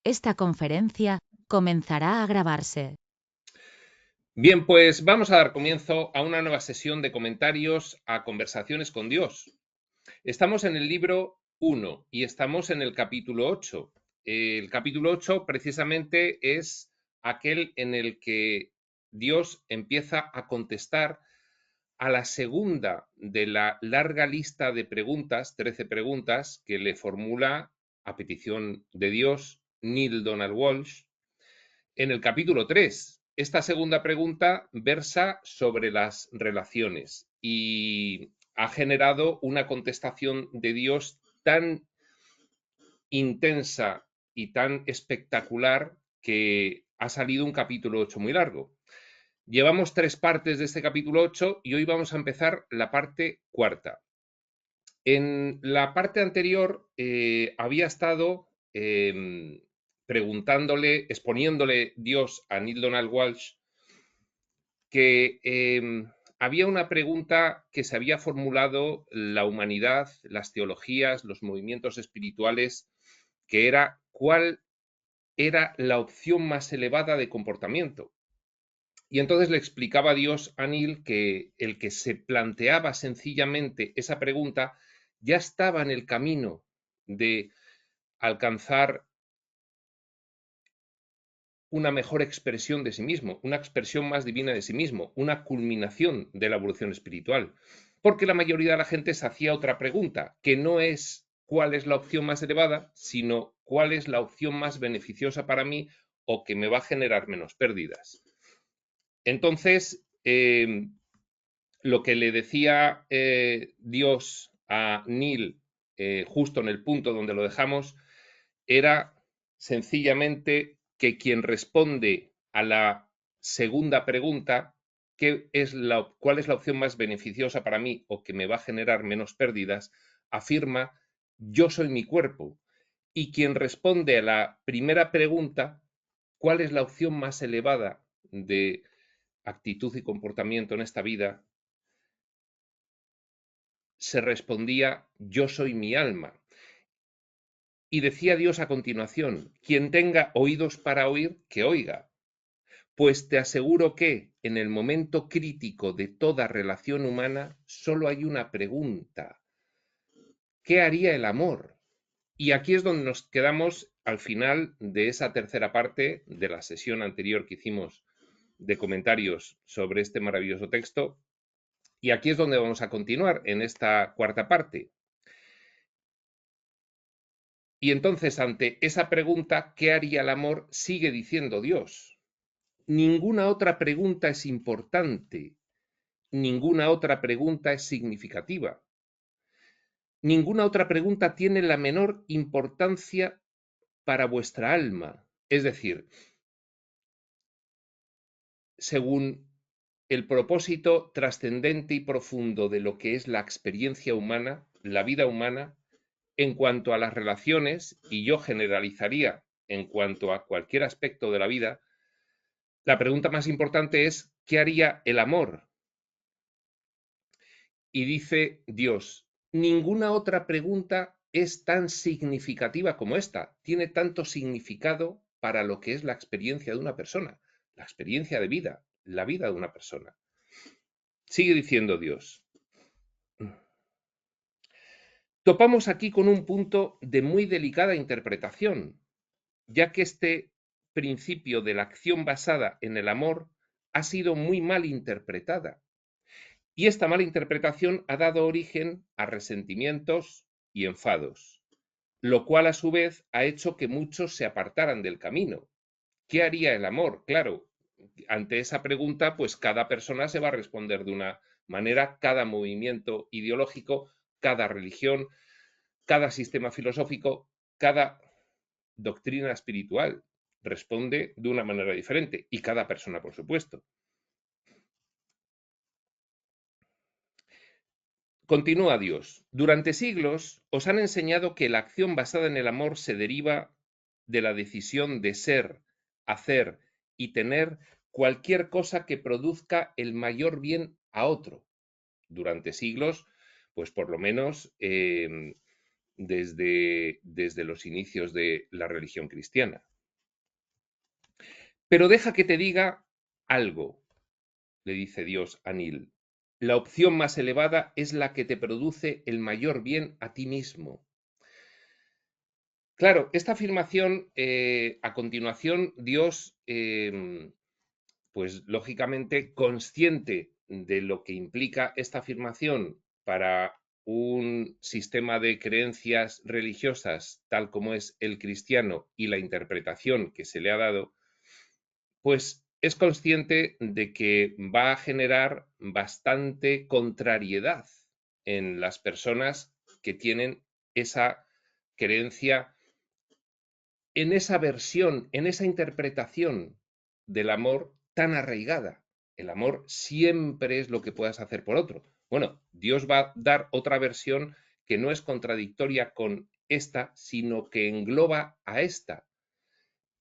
Esta conferencia comenzará a grabarse. Bien, pues vamos a dar comienzo a una nueva sesión de comentarios a Conversaciones con Dios. Estamos en el libro 1 y estamos en el capítulo 8. El capítulo 8 precisamente es aquel en el que Dios empieza a contestar a la segunda de la larga lista de preguntas, 13 preguntas, que le formula a petición de Dios Neale Donald Walsch en el capítulo 3. Esta segunda pregunta versa sobre las relaciones y ha generado una contestación de Dios tan intensa y tan espectacular que ha salido un capítulo 8 muy largo. Llevamos 3 partes de este capítulo 8 y hoy vamos a empezar la parte cuarta. En la parte anterior había estado preguntándole, exponiéndole Dios a Neale Donald Walsch que había una pregunta que se había formulado la humanidad, las teologías, los movimientos espirituales, que era ¿cuál era la opción más elevada de comportamiento? Y entonces le explicaba Dios a Neale que el que se planteaba sencillamente esa pregunta ya estaba en el camino de alcanzar una mejor expresión de sí mismo, una expresión más divina de sí mismo, una culminación de la evolución espiritual. Porque la mayoría de la gente se hacía otra pregunta, que no es cuál es la opción más elevada, sino cuál es la opción más beneficiosa para mí o que me va a generar menos pérdidas. Entonces, lo que le decía Dios a Neale, justo en el punto donde lo dejamos, era sencillamente que quien responde a la segunda pregunta, ¿cuál es la opción más beneficiosa para mí o que me va a generar menos pérdidas? Afirma, yo soy mi cuerpo. Y quien responde a la primera pregunta, ¿cuál es la opción más elevada de actitud y comportamiento en esta vida? Se respondía, yo soy mi alma. Y decía Dios a continuación, quien tenga oídos para oír, que oiga. Pues te aseguro que en el momento crítico de toda relación humana solo hay una pregunta. ¿Qué haría el amor? Y aquí es donde nos quedamos al final de esa tercera parte de la sesión anterior que hicimos de comentarios sobre este maravilloso texto. Y aquí es donde vamos a continuar en esta cuarta parte. Y entonces, ante esa pregunta, ¿qué haría el amor? Sigue diciendo Dios. Ninguna otra pregunta es importante, ninguna otra pregunta es significativa, ninguna otra pregunta tiene la menor importancia para vuestra alma. Es decir, según el propósito trascendente y profundo de lo que es la experiencia humana, la vida humana, en cuanto a las relaciones, y yo generalizaría en cuanto a cualquier aspecto de la vida, la pregunta más importante es, ¿qué haría el amor? Y dice Dios, ninguna otra pregunta es tan significativa como esta, tiene tanto significado para lo que es la experiencia de una persona, la experiencia de vida, la vida de una persona. Sigue diciendo Dios. Topamos aquí con un punto de muy delicada interpretación, ya que este principio de la acción basada en el amor ha sido muy mal interpretada. Y esta mala interpretación ha dado origen a resentimientos y enfados, lo cual a su vez ha hecho que muchos se apartaran del camino. ¿Qué haría el amor? Claro, ante esa pregunta, pues cada persona se va a responder de una manera, cada movimiento ideológico, cada religión, cada sistema filosófico, cada doctrina espiritual responde de una manera diferente y cada persona, por supuesto. Continúa Dios. Durante siglos os han enseñado que la acción basada en el amor se deriva de la decisión de ser, hacer y tener cualquier cosa que produzca el mayor bien a otro. Durante siglos, pues por lo menos desde los inicios de la religión cristiana. Pero deja que te diga algo, le dice Dios a Nil. La opción más elevada es la que te produce el mayor bien a ti mismo. Claro, esta afirmación, a continuación, Dios, pues lógicamente consciente de lo que implica esta afirmación para un sistema de creencias religiosas tal como es el cristiano y la interpretación que se le ha dado, pues es consciente de que va a generar bastante contrariedad en las personas que tienen esa creencia, en esa versión, en esa interpretación del amor tan arraigada. El amor siempre es lo que puedas hacer por otro. Bueno, Dios va a dar otra versión que no es contradictoria con esta, sino que engloba a esta.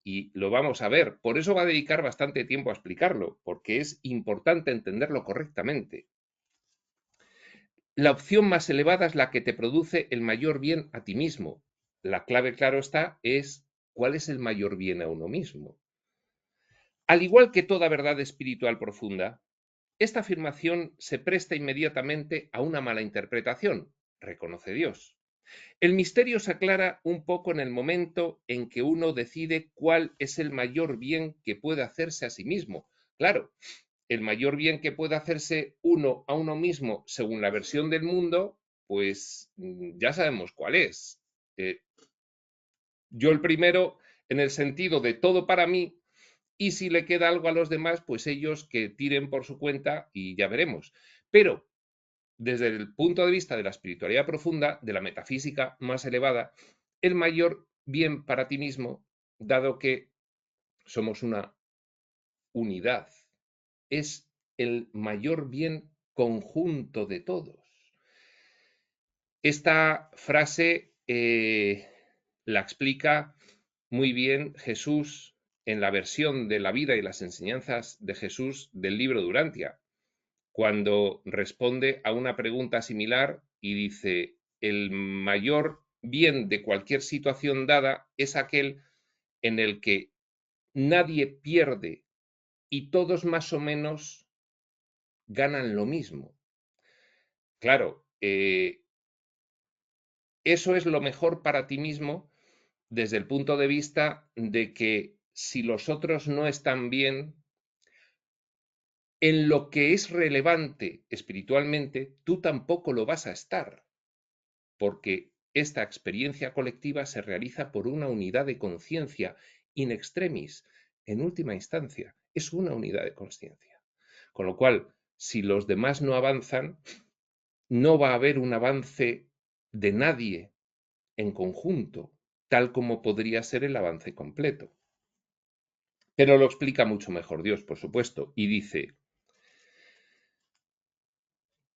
Y lo vamos a ver. Por eso va a dedicar bastante tiempo a explicarlo, porque es importante entenderlo correctamente. La opción más elevada es la que te produce el mayor bien a ti mismo. La clave, claro está, es cuál es el mayor bien a uno mismo. Al igual que toda verdad espiritual profunda, esta afirmación se presta inmediatamente a una mala interpretación, reconoce Dios. El misterio se aclara un poco en el momento en que uno decide cuál es el mayor bien que puede hacerse a sí mismo. Claro, el mayor bien que puede hacerse uno a uno mismo según la versión del mundo, pues ya sabemos cuál es. Yo el primero en el sentido de todo para mí, y si le queda algo a los demás, pues ellos que tiren por su cuenta y ya veremos. Pero desde el punto de vista de la espiritualidad profunda, de la metafísica más elevada, el mayor bien para ti mismo, dado que somos una unidad, es el mayor bien conjunto de todos. Esta frase la explica muy bien Jesús en la versión de la vida y las enseñanzas de Jesús del libro de Urantia, cuando responde a una pregunta similar y dice, el mayor bien de cualquier situación dada es aquel en el que nadie pierde y todos más o menos ganan lo mismo. Claro, eso es lo mejor para ti mismo desde el punto de vista de que si los otros no están bien, en lo que es relevante espiritualmente, tú tampoco lo vas a estar, porque esta experiencia colectiva se realiza por una unidad de conciencia in extremis, en última instancia, es una unidad de conciencia. Con lo cual, si los demás no avanzan, no va a haber un avance de nadie en conjunto, tal como podría ser el avance completo. Pero lo explica mucho mejor Dios, por supuesto, y dice,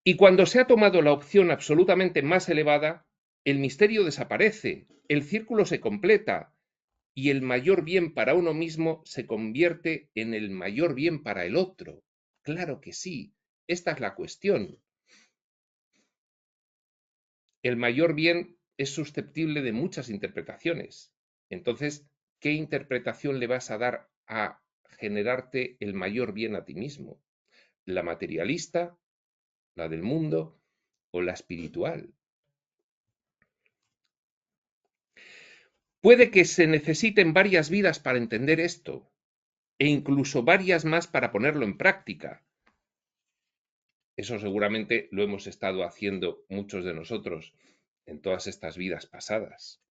y cuando se ha tomado la opción absolutamente más elevada, el misterio desaparece, el círculo se completa y el mayor bien para uno mismo se convierte en el mayor bien para el otro. Claro que sí, esta es la cuestión. El mayor bien es susceptible de muchas interpretaciones. Entonces, ¿qué interpretación le vas a dar a generarte el mayor bien a ti mismo? ¿La materialista, la del mundo o la espiritual? Puede que se necesiten varias vidas para entender esto, e incluso varias más para ponerlo en práctica. Eso seguramente lo hemos estado haciendo muchos de nosotros en todas estas vidas pasadas.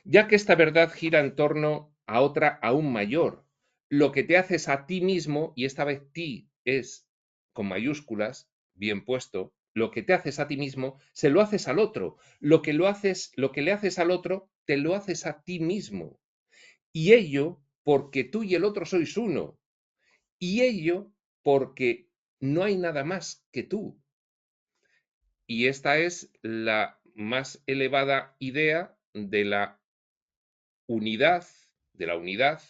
Ya que esta verdad gira en torno a otra aún mayor, lo que te haces a ti mismo, y esta vez ti es con mayúsculas, bien puesto, lo que te haces a ti mismo, se lo haces al otro. Lo que le haces al otro, te lo haces a ti mismo. Y ello porque tú y el otro sois uno. Y ello porque no hay nada más que tú. Y esta es la más elevada idea unidad, de la unidad,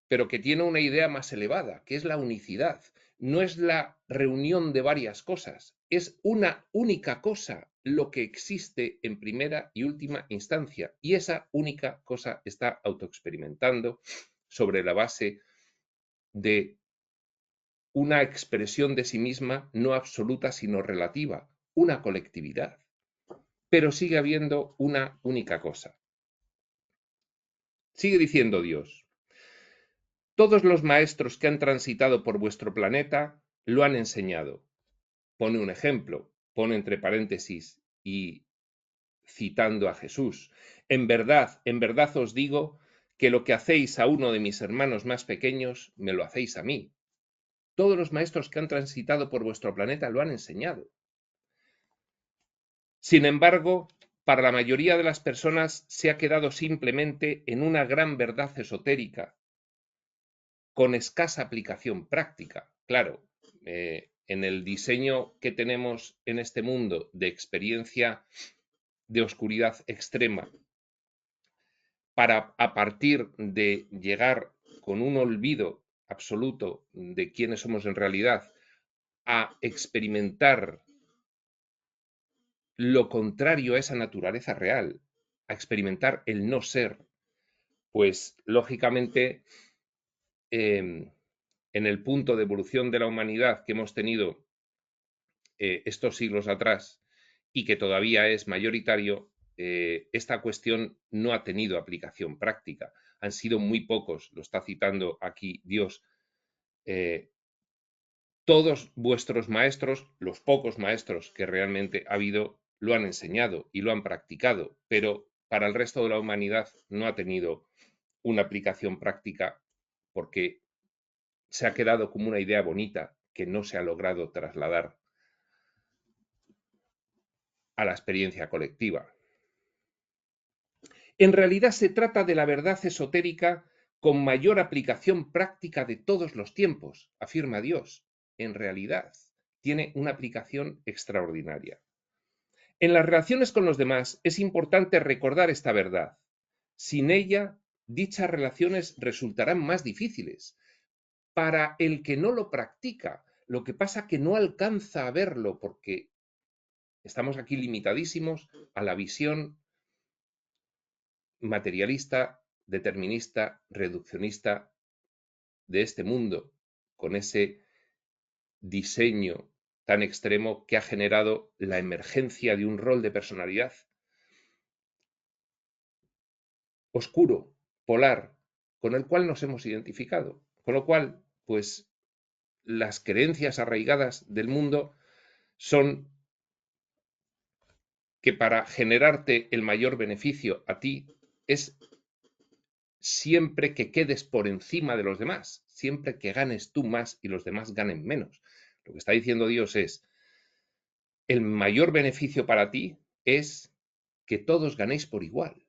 pero que tiene una idea más elevada, que es la unicidad. No es la reunión de varias cosas, es una única cosa lo que existe en primera y última instancia. Y esa única cosa está autoexperimentando sobre la base de una expresión de sí misma no absoluta sino relativa, una colectividad. Pero sigue habiendo una única cosa. Sigue diciendo Dios: todos los maestros que han transitado por vuestro planeta lo han enseñado. Pone un ejemplo, pone entre paréntesis y citando a Jesús: en verdad os digo que lo que hacéis a uno de mis hermanos más pequeños, me lo hacéis a mí. Todos los maestros que han transitado por vuestro planeta lo han enseñado. Sin embargo, para la mayoría de las personas se ha quedado simplemente en una gran verdad esotérica, con escasa aplicación práctica. Claro, en el diseño que tenemos en este mundo de experiencia de oscuridad extrema, para a partir de llegar con un olvido absoluto de quiénes somos en realidad, a experimentar lo contrario a esa naturaleza real, a experimentar el no ser, pues lógicamente en el punto de evolución de la humanidad que hemos tenido estos siglos atrás y que todavía es mayoritario, esta cuestión no ha tenido aplicación práctica. Han sido muy pocos, lo está citando aquí Dios, todos vuestros maestros, los pocos maestros que realmente ha habido, lo han enseñado y lo han practicado, pero para el resto de la humanidad no ha tenido una aplicación práctica porque se ha quedado como una idea bonita que no se ha logrado trasladar a la experiencia colectiva. En realidad se trata de la verdad esotérica con mayor aplicación práctica de todos los tiempos, afirma Dios. En realidad tiene una aplicación extraordinaria. En las relaciones con los demás es importante recordar esta verdad. Sin ella, dichas relaciones resultarán más difíciles. Para el que no lo practica, lo que pasa que no alcanza a verlo porque estamos aquí limitadísimos a la visión materialista, determinista, reduccionista de este mundo, con ese diseño tan extremo que ha generado la emergencia de un rol de personalidad oscuro, polar, con el cual nos hemos identificado. Con lo cual, pues las creencias arraigadas del mundo son que para generarte el mayor beneficio a ti es siempre que quedes por encima de los demás, siempre que ganes tú más y los demás ganen menos. Lo que está diciendo Dios es: el mayor beneficio para ti es que todos ganéis por igual.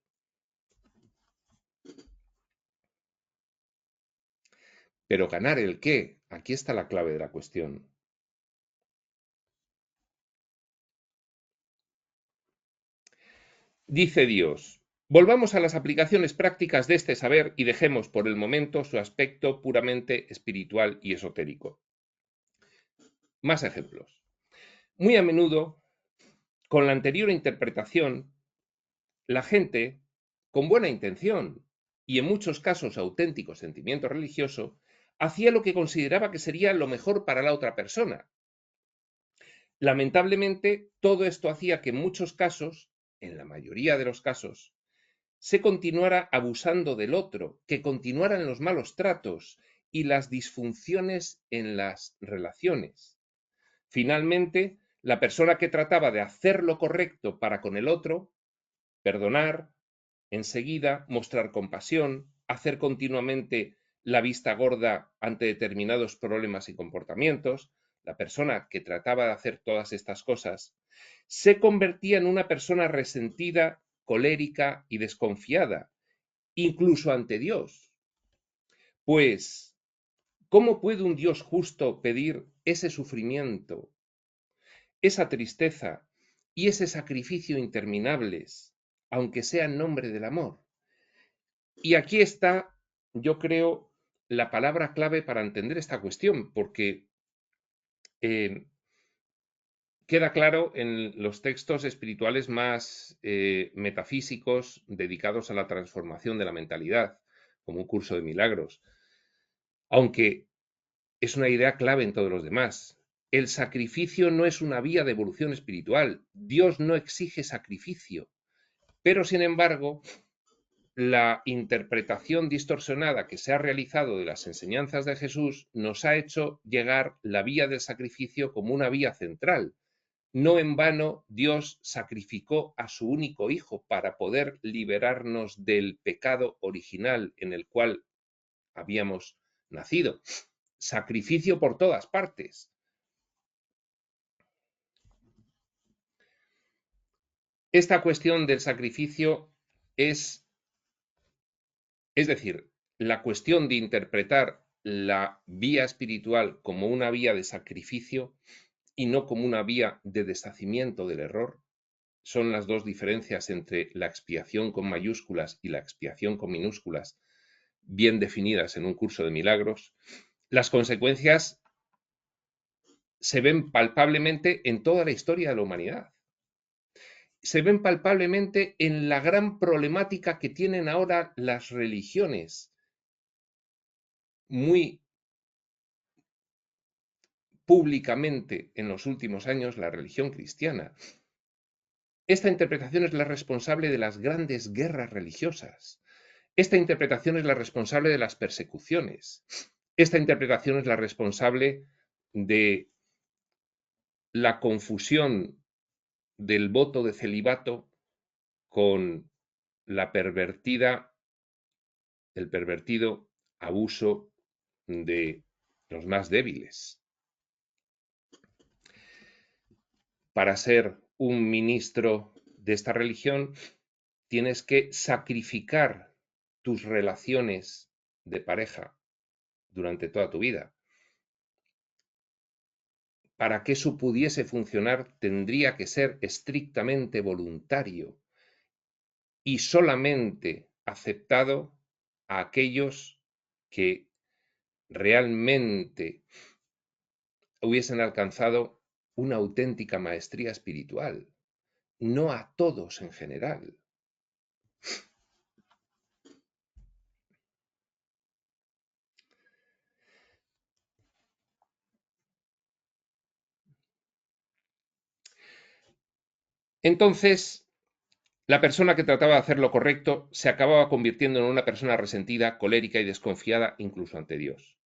Pero ¿ganar el qué? Aquí está la clave de la cuestión. Dice Dios: volvamos a las aplicaciones prácticas de este saber y dejemos por el momento su aspecto puramente espiritual y esotérico. Más ejemplos. Muy a menudo, con la anterior interpretación, la gente, con buena intención y en muchos casos auténtico sentimiento religioso, hacía lo que consideraba que sería lo mejor para la otra persona. Lamentablemente, todo esto hacía que en muchos casos, en la mayoría de los casos, se continuara abusando del otro, que continuaran los malos tratos y las disfunciones en las relaciones. Finalmente, la persona que trataba de hacer lo correcto para con el otro, perdonar, enseguida mostrar compasión, hacer continuamente la vista gorda ante determinados problemas y comportamientos, la persona que trataba de hacer todas estas cosas, se convertía en una persona resentida, colérica y desconfiada, incluso ante Dios. Pues, ¿cómo puede un Dios justo pedir ese sufrimiento, esa tristeza y ese sacrificio interminables, aunque sea en nombre del amor? Y aquí está, yo creo, la palabra clave para entender esta cuestión, porque queda claro en los textos espirituales más metafísicos dedicados a la transformación de la mentalidad, como un curso de milagros. Aunque es una idea clave en todos los demás. El sacrificio no es una vía de evolución espiritual. Dios no exige sacrificio. Pero, sin embargo, la interpretación distorsionada que se ha realizado de las enseñanzas de Jesús nos ha hecho llegar la vía del sacrificio como una vía central. No en vano Dios sacrificó a su único hijo para poder liberarnos del pecado original en el cual habíamos nacido. Sacrificio por todas partes. Esta cuestión del sacrificio es decir, la cuestión de interpretar la vía espiritual como una vía de sacrificio y no como una vía de deshacimiento del error, son las dos diferencias entre la expiación con mayúsculas y la expiación con minúsculas, bien definidas en un curso de milagros. Las consecuencias se ven palpablemente en toda la historia de la humanidad. Se ven palpablemente en la gran problemática que tienen ahora las religiones, muy públicamente en los últimos años la religión cristiana. Esta interpretación es la responsable de las grandes guerras religiosas. Esta interpretación es la responsable de las persecuciones. Esta interpretación es la responsable de la confusión del voto de celibato con el pervertido abuso de los más débiles. Para ser un ministro de esta religión, tienes que sacrificar tus relaciones de pareja durante toda tu vida. Para que eso pudiese funcionar, tendría que ser estrictamente voluntario y solamente aceptado a aquellos que realmente hubiesen alcanzado una auténtica maestría espiritual, no a todos en general. Entonces, la persona que trataba de hacer lo correcto se acababa convirtiendo en una persona resentida, colérica y desconfiada incluso ante Dios.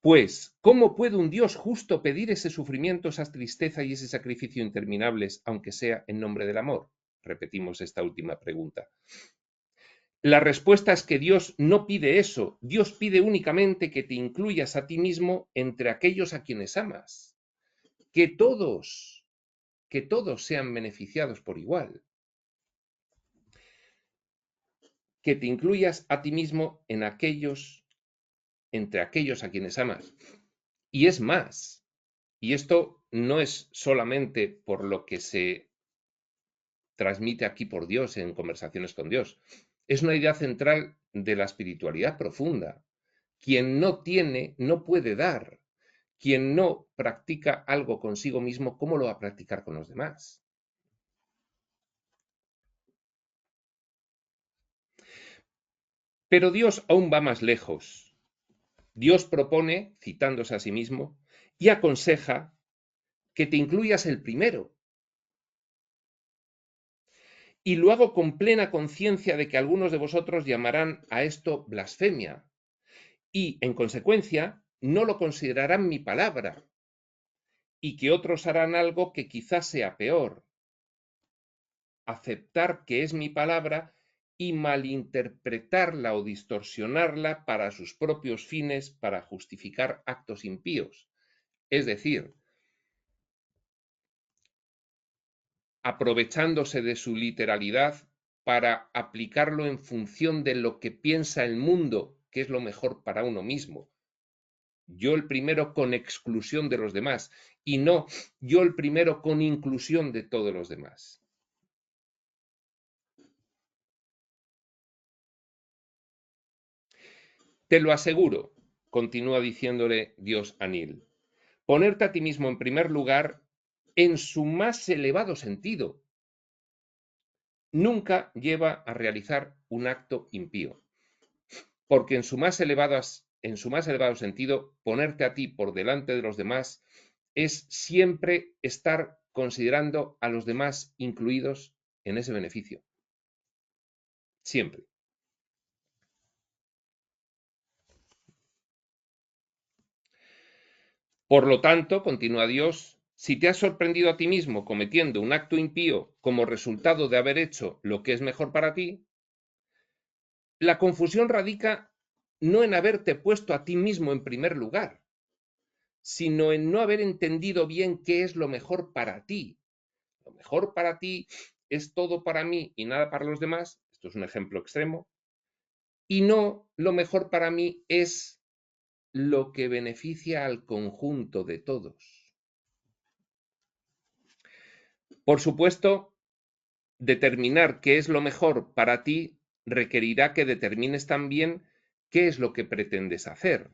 Pues, ¿cómo puede un Dios justo pedir ese sufrimiento, esa tristeza y ese sacrificio interminables, aunque sea en nombre del amor? Repetimos esta última pregunta. La respuesta es que Dios no pide eso. Dios pide únicamente que te incluyas a ti mismo entre aquellos a quienes amas. Que todos sean beneficiados por igual. Que te incluyas a ti mismo entre aquellos a quienes amas. Y es más, y esto no es solamente por lo que se transmite aquí por Dios en conversaciones con Dios, es una idea central de la espiritualidad profunda. Quien no tiene, no puede dar. Quien no practica algo consigo mismo, ¿cómo lo va a practicar con los demás? Pero Dios aún va más lejos. Dios propone, citándose a sí mismo, y aconseja que te incluyas el primero. Y lo hago con plena conciencia de que algunos de vosotros llamarán a esto blasfemia, y, en consecuencia, no lo considerarán mi palabra, y que otros harán algo que quizás sea peor: aceptar que es mi palabra y malinterpretarla o distorsionarla para sus propios fines, para justificar actos impíos. Es decir, aprovechándose de su literalidad para aplicarlo en función de lo que piensa el mundo, que es lo mejor para uno mismo. Yo el primero con exclusión de los demás, y no yo el primero con inclusión de todos los demás. Te lo aseguro, continúa diciéndole Dios a Neil, ponerte a ti mismo en primer lugar en su más elevado sentido nunca lleva a realizar un acto impío, porque en su más elevado en su más elevado sentido, ponerte a ti por delante de los demás es siempre estar considerando a los demás incluidos en ese beneficio. Siempre. Por lo tanto, continúa Dios, si te has sorprendido a ti mismo cometiendo un acto impío como resultado de haber hecho lo que es mejor para ti, la confusión radica no en haberte puesto a ti mismo en primer lugar, sino en no haber entendido bien qué es lo mejor para ti. Lo mejor para ti es todo para mí y nada para los demás. Esto es un ejemplo extremo. Y no, lo mejor para mí es lo que beneficia al conjunto de todos. Por supuesto, determinar qué es lo mejor para ti requerirá que determines también qué es lo que pretendes hacer.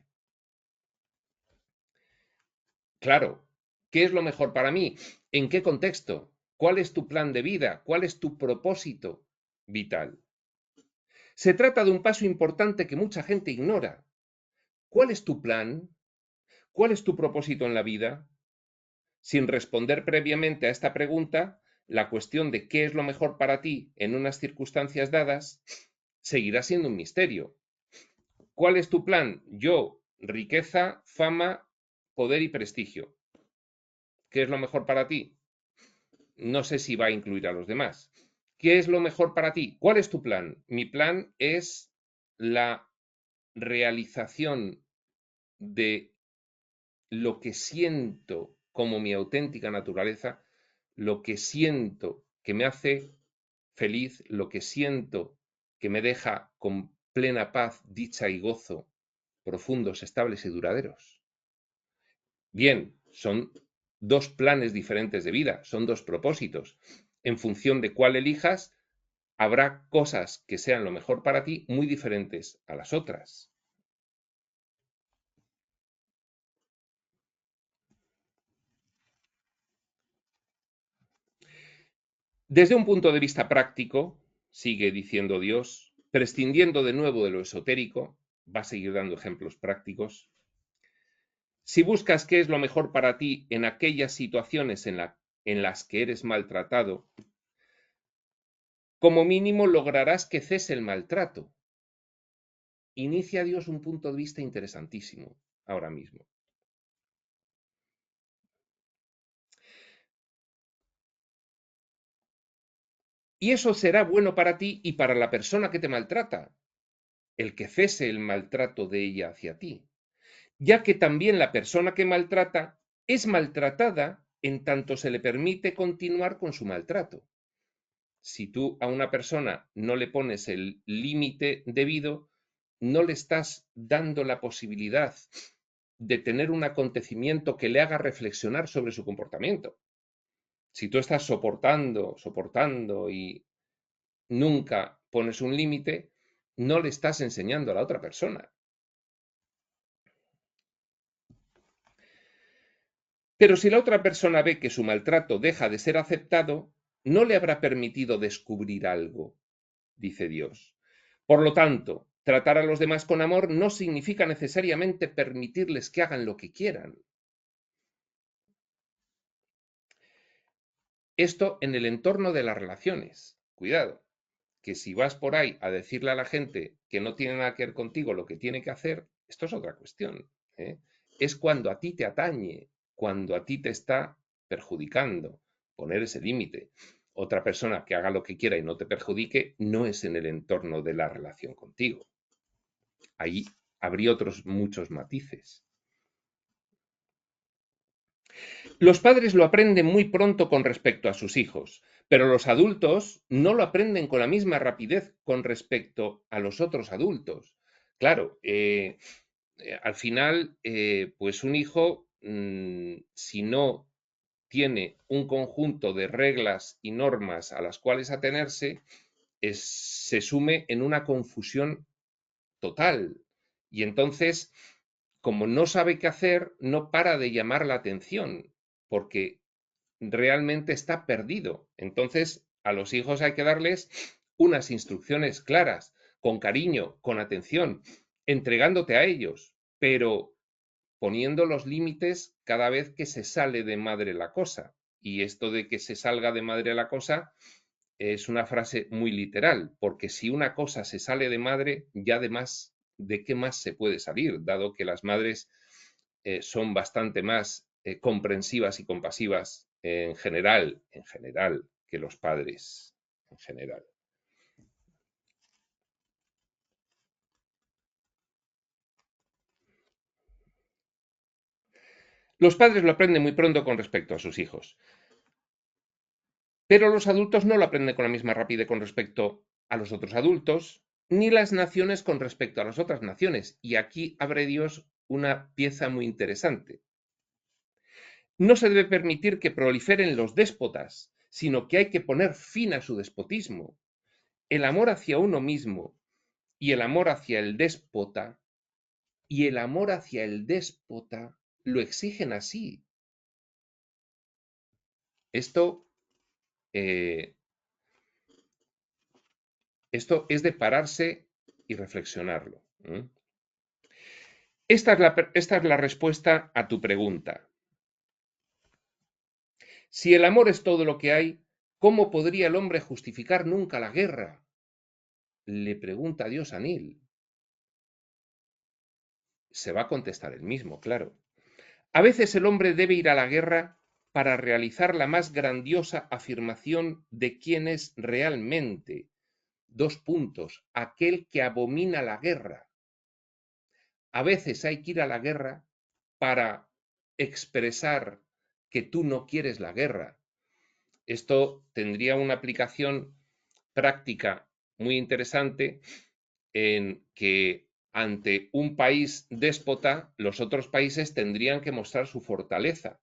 Claro, ¿qué es lo mejor para mí? ¿En qué contexto? ¿Cuál es tu plan de vida? ¿Cuál es tu propósito vital? Se trata de un paso importante que mucha gente ignora. ¿Cuál es tu plan? ¿Cuál es tu propósito en la vida? Sin responder previamente a esta pregunta, la cuestión de qué es lo mejor para ti en unas circunstancias dadas seguirá siendo un misterio. ¿Cuál es tu plan? Yo, riqueza, fama, poder y prestigio. ¿Qué es lo mejor para ti? No sé si va a incluir a los demás. ¿Qué es lo mejor para ti? ¿Cuál es tu plan? Mi plan es la realización de lo que siento como mi auténtica naturaleza, lo que siento que me hace feliz, lo que siento que me deja con plena paz, dicha y gozo, profundos, estables y duraderos. Bien, son dos planes diferentes de vida, son dos propósitos. En función de cuál elijas, habrá cosas que sean lo mejor para ti muy diferentes a las otras. Desde un punto de vista práctico, sigue diciendo Dios, prescindiendo de nuevo de lo esotérico, va a seguir dando ejemplos prácticos. Si buscas qué es lo mejor para ti en aquellas situaciones en las que eres maltratado, como mínimo lograrás que cese el maltrato. Inicia Dios un punto de vista interesantísimo ahora mismo. Y eso será bueno para ti y para la persona que te maltrata, el que cese el maltrato de ella hacia ti, ya que también la persona que maltrata es maltratada en tanto se le permite continuar con su maltrato. Si tú a una persona no le pones el límite debido, no le estás dando la posibilidad de tener un acontecimiento que le haga reflexionar sobre su comportamiento. Si tú estás soportando y nunca pones un límite, no le estás enseñando a la otra persona. Pero si la otra persona ve que su maltrato deja de ser aceptado, no le habrá permitido descubrir algo, dice Dios. Por lo tanto, tratar a los demás con amor no significa necesariamente permitirles que hagan lo que quieran. Esto en el entorno de las relaciones. Cuidado, que si vas por ahí a decirle a la gente que no tiene nada que ver contigo lo que tiene que hacer, esto es otra cuestión, ¿eh? Es cuando a ti te atañe, cuando a ti te está perjudicando, poner ese límite. Otra persona que haga lo que quiera y no te perjudique no es en el entorno de la relación contigo. Ahí habría otros muchos matices. Los padres lo aprenden muy pronto con respecto a sus hijos, pero los adultos no lo aprenden con la misma rapidez con respecto a los otros adultos. Claro, al final, pues un hijo, si no tiene un conjunto de reglas y normas a las cuales atenerse, se sume en una confusión total. Y entonces, como no sabe qué hacer, no para de llamar la atención, porque realmente está perdido. Entonces, a los hijos hay que darles unas instrucciones claras, con cariño, con atención, entregándote a ellos. pero poniendo los límites cada vez que se sale de madre la cosa. Y esto de que se salga de madre la cosa es una frase muy literal, porque si una cosa se sale de madre, ya además, ¿de qué más se puede salir? Dado que las madres son bastante más comprensivas y compasivas en general, que los padres en general. Los padres lo aprenden muy pronto con respecto a sus hijos, pero los adultos no lo aprenden con la misma rapidez con respecto a los otros adultos, ni las naciones con respecto a las otras naciones. Y aquí abre Dios una pieza muy interesante. No se debe permitir que proliferen los déspotas, sino que hay que poner fin a su despotismo. El amor hacia uno mismo y el amor hacia el déspota lo exigen así. Esto, esto es de pararse y reflexionarlo. Esta es la respuesta a tu pregunta. Si el amor es todo lo que hay, ¿cómo podría el hombre justificar nunca la guerra? Le pregunta Dios a Nil. Se va a contestar él mismo, claro. A veces el hombre debe ir a la guerra para realizar la más grandiosa afirmación de quién es realmente. Dos puntos. Aquel que abomina la guerra. A veces hay que ir a la guerra para expresar que tú no quieres la guerra. Esto tendría una aplicación práctica muy interesante en que ante un país déspota, los otros países tendrían que mostrar su fortaleza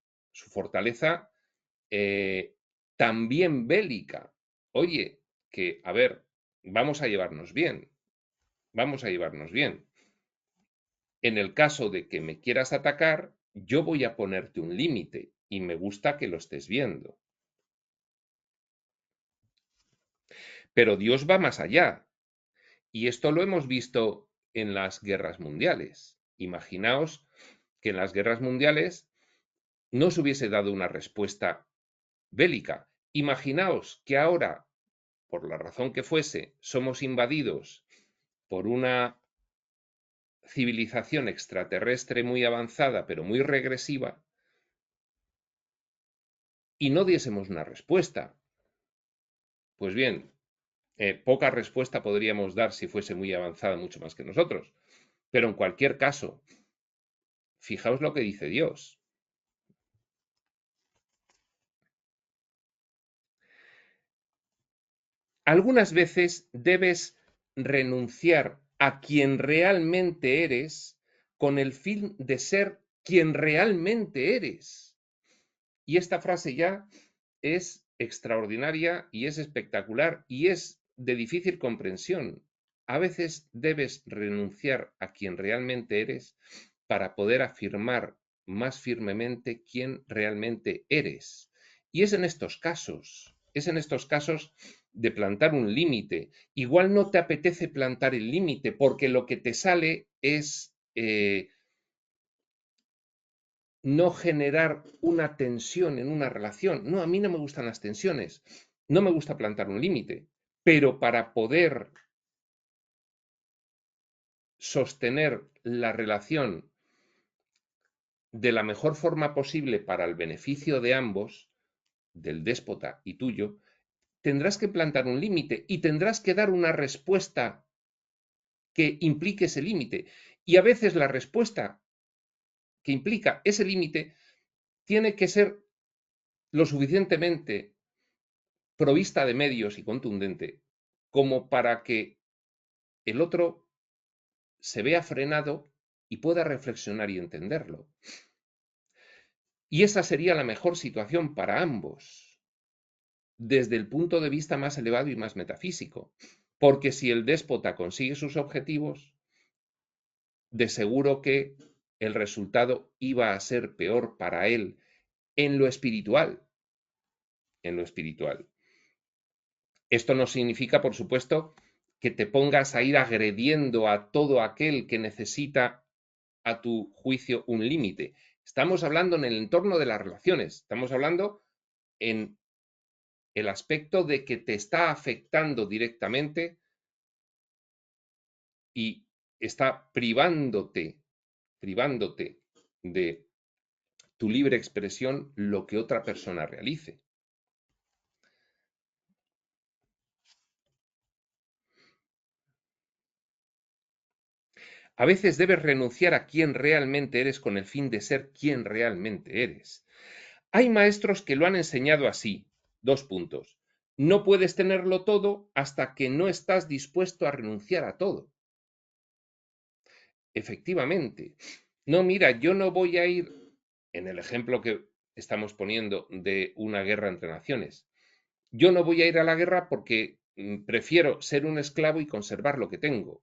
también bélica. Oye, que, a ver, vamos a llevarnos bien, vamos a llevarnos bien. En el caso de que me quieras atacar, yo voy a ponerte un límite y me gusta que lo estés viendo. Pero Dios va más allá. Y esto lo hemos visto en las guerras mundiales. Imaginaos que en las guerras mundiales no se hubiese dado una respuesta bélica. Imaginaos que ahora, por la razón que fuese, somos invadidos por una civilización extraterrestre muy avanzada, pero muy regresiva, y no diésemos una respuesta. Pues bien, poca respuesta podríamos dar si fuese muy avanzada, mucho más que nosotros. Pero en cualquier caso, fijaos lo que dice Dios. Algunas veces debes renunciar a quien realmente eres con el fin de ser quien realmente eres. Y esta frase ya es extraordinaria y es espectacular y es de difícil comprensión. A veces debes renunciar a quien realmente eres para poder afirmar más firmemente quién realmente eres. Y es en estos casos de plantar un límite. Igual no te apetece plantar el límite porque lo que te sale es no generar una tensión en una relación. No, a mí no me gustan las tensiones. No me gusta plantar un límite. Pero para poder sostener la relación de la mejor forma posible para el beneficio de ambos, del déspota y tuyo, tendrás que plantar un límite y tendrás que dar una respuesta que implique ese límite. Y a veces la respuesta que implica ese límite tiene que ser lo suficientemente provista de medios y contundente como para que el otro se vea frenado y pueda reflexionar y entenderlo. Y esa sería la mejor situación para ambos, desde el punto de vista más elevado y más metafísico. Porque si el déspota consigue sus objetivos, de seguro que el resultado iba a ser peor para él en lo espiritual. En lo espiritual. Esto no significa, por supuesto, que te pongas a ir agrediendo a todo aquel que necesita a tu juicio, un límite. Estamos hablando en el entorno de las relaciones, estamos hablando en el aspecto de que te está afectando directamente y está privándote de tu libre expresión lo que otra persona realice. A veces debes renunciar a quién realmente eres con el fin de ser quien realmente eres. Hay maestros que lo han enseñado así. 2 puntos. No puedes tenerlo todo hasta que no estás dispuesto a renunciar a todo. Efectivamente. No, mira, yo no voy a ir, en el ejemplo que estamos poniendo de una guerra entre naciones, yo no voy a ir a la guerra porque prefiero ser un esclavo y conservar lo que tengo.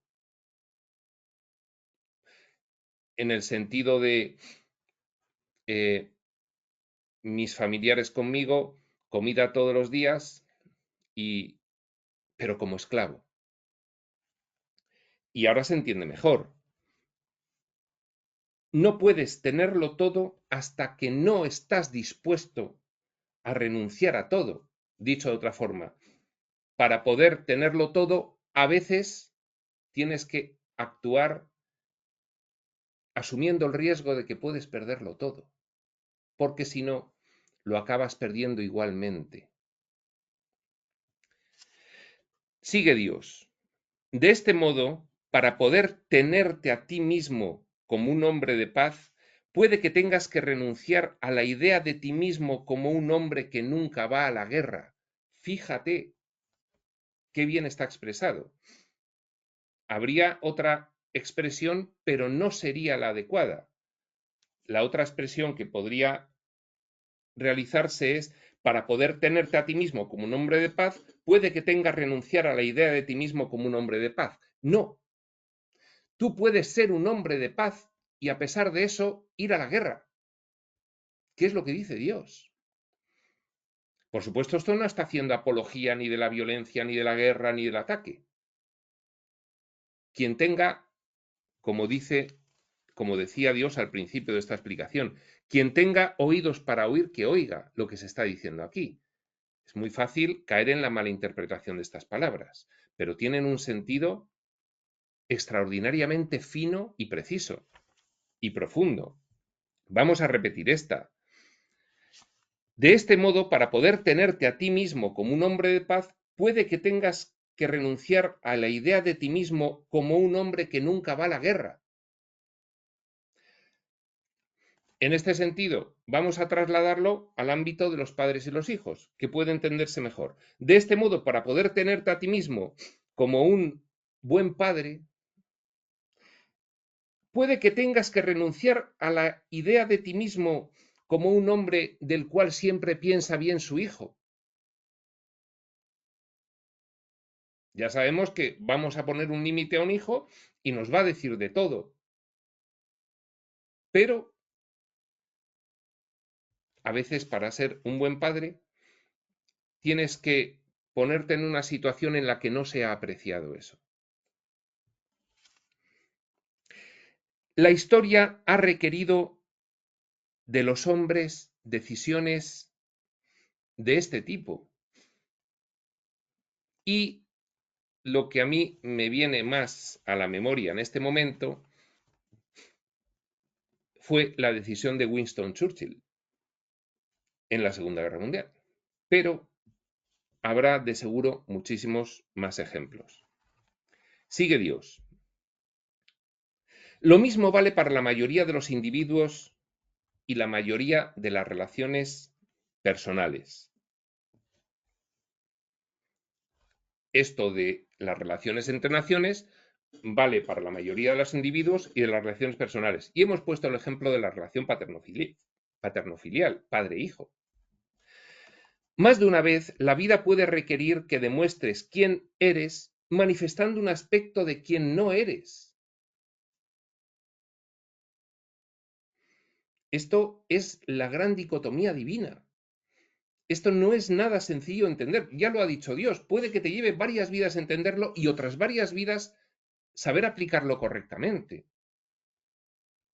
En el sentido de mis familiares conmigo, comida todos los días, pero como esclavo. Y ahora se entiende mejor. No puedes tenerlo todo hasta que no estás dispuesto a renunciar a todo. Dicho de otra forma, para poder tenerlo todo, a veces tienes que actuar asumiendo el riesgo de que puedes perderlo todo, porque si no, lo acabas perdiendo igualmente. Sigue Dios. De este modo, para poder tenerte a ti mismo como un hombre de paz, puede que tengas que renunciar a la idea de ti mismo como un hombre que nunca va a la guerra. Fíjate qué bien está expresado. Habría otra expresión, pero no sería la adecuada. La otra expresión que podría realizarse es, para poder tenerte a ti mismo como un hombre de paz, puede que tengas que renunciar a la idea de ti mismo como un hombre de paz. No, tú puedes ser un hombre de paz y a pesar de eso ir a la guerra. ¿Qué es lo que dice Dios? Por supuesto, esto no está haciendo apología ni de la violencia, ni de la guerra, ni del ataque. Quien tenga, como decía Dios al principio de esta explicación, quien tenga oídos para oír, que oiga lo que se está diciendo aquí. Es muy fácil caer en la mala interpretación de estas palabras, pero tienen un sentido extraordinariamente fino y preciso y profundo. Vamos a repetir esta. De este modo, para poder tenerte a ti mismo como un hombre de paz, puede que tengas que renunciar a la idea de ti mismo como un hombre que nunca va a la guerra. En este sentido, vamos a trasladarlo al ámbito de los padres y los hijos, que puede entenderse mejor. De este modo, para poder tenerte a ti mismo como un buen padre, puede que tengas que renunciar a la idea de ti mismo como un hombre del cual siempre piensa bien su hijo. Ya sabemos que vamos a poner un límite a un hijo y nos va a decir de todo. Pero a veces para ser un buen padre tienes que ponerte en una situación en la que no se ha apreciado eso. La historia ha requerido de los hombres decisiones de este tipo. Y lo que a mí me viene más a la memoria en este momento fue la decisión de Winston Churchill en la Segunda Guerra Mundial. Pero habrá de seguro muchísimos más ejemplos. Sigue Dios. Lo mismo vale para la mayoría de los individuos y la mayoría de las relaciones personales. Esto de las relaciones entre naciones vale para la mayoría de los individuos y de las relaciones personales. Y hemos puesto el ejemplo de la relación paterno-filial, padre-hijo. Más de una vez, la vida puede requerir que demuestres quién eres manifestando un aspecto de quién no eres. Esto es la gran dicotomía divina. Esto no es nada sencillo de entender. Ya lo ha dicho Dios. Puede que te lleve varias vidas entenderlo y otras varias vidas saber aplicarlo correctamente.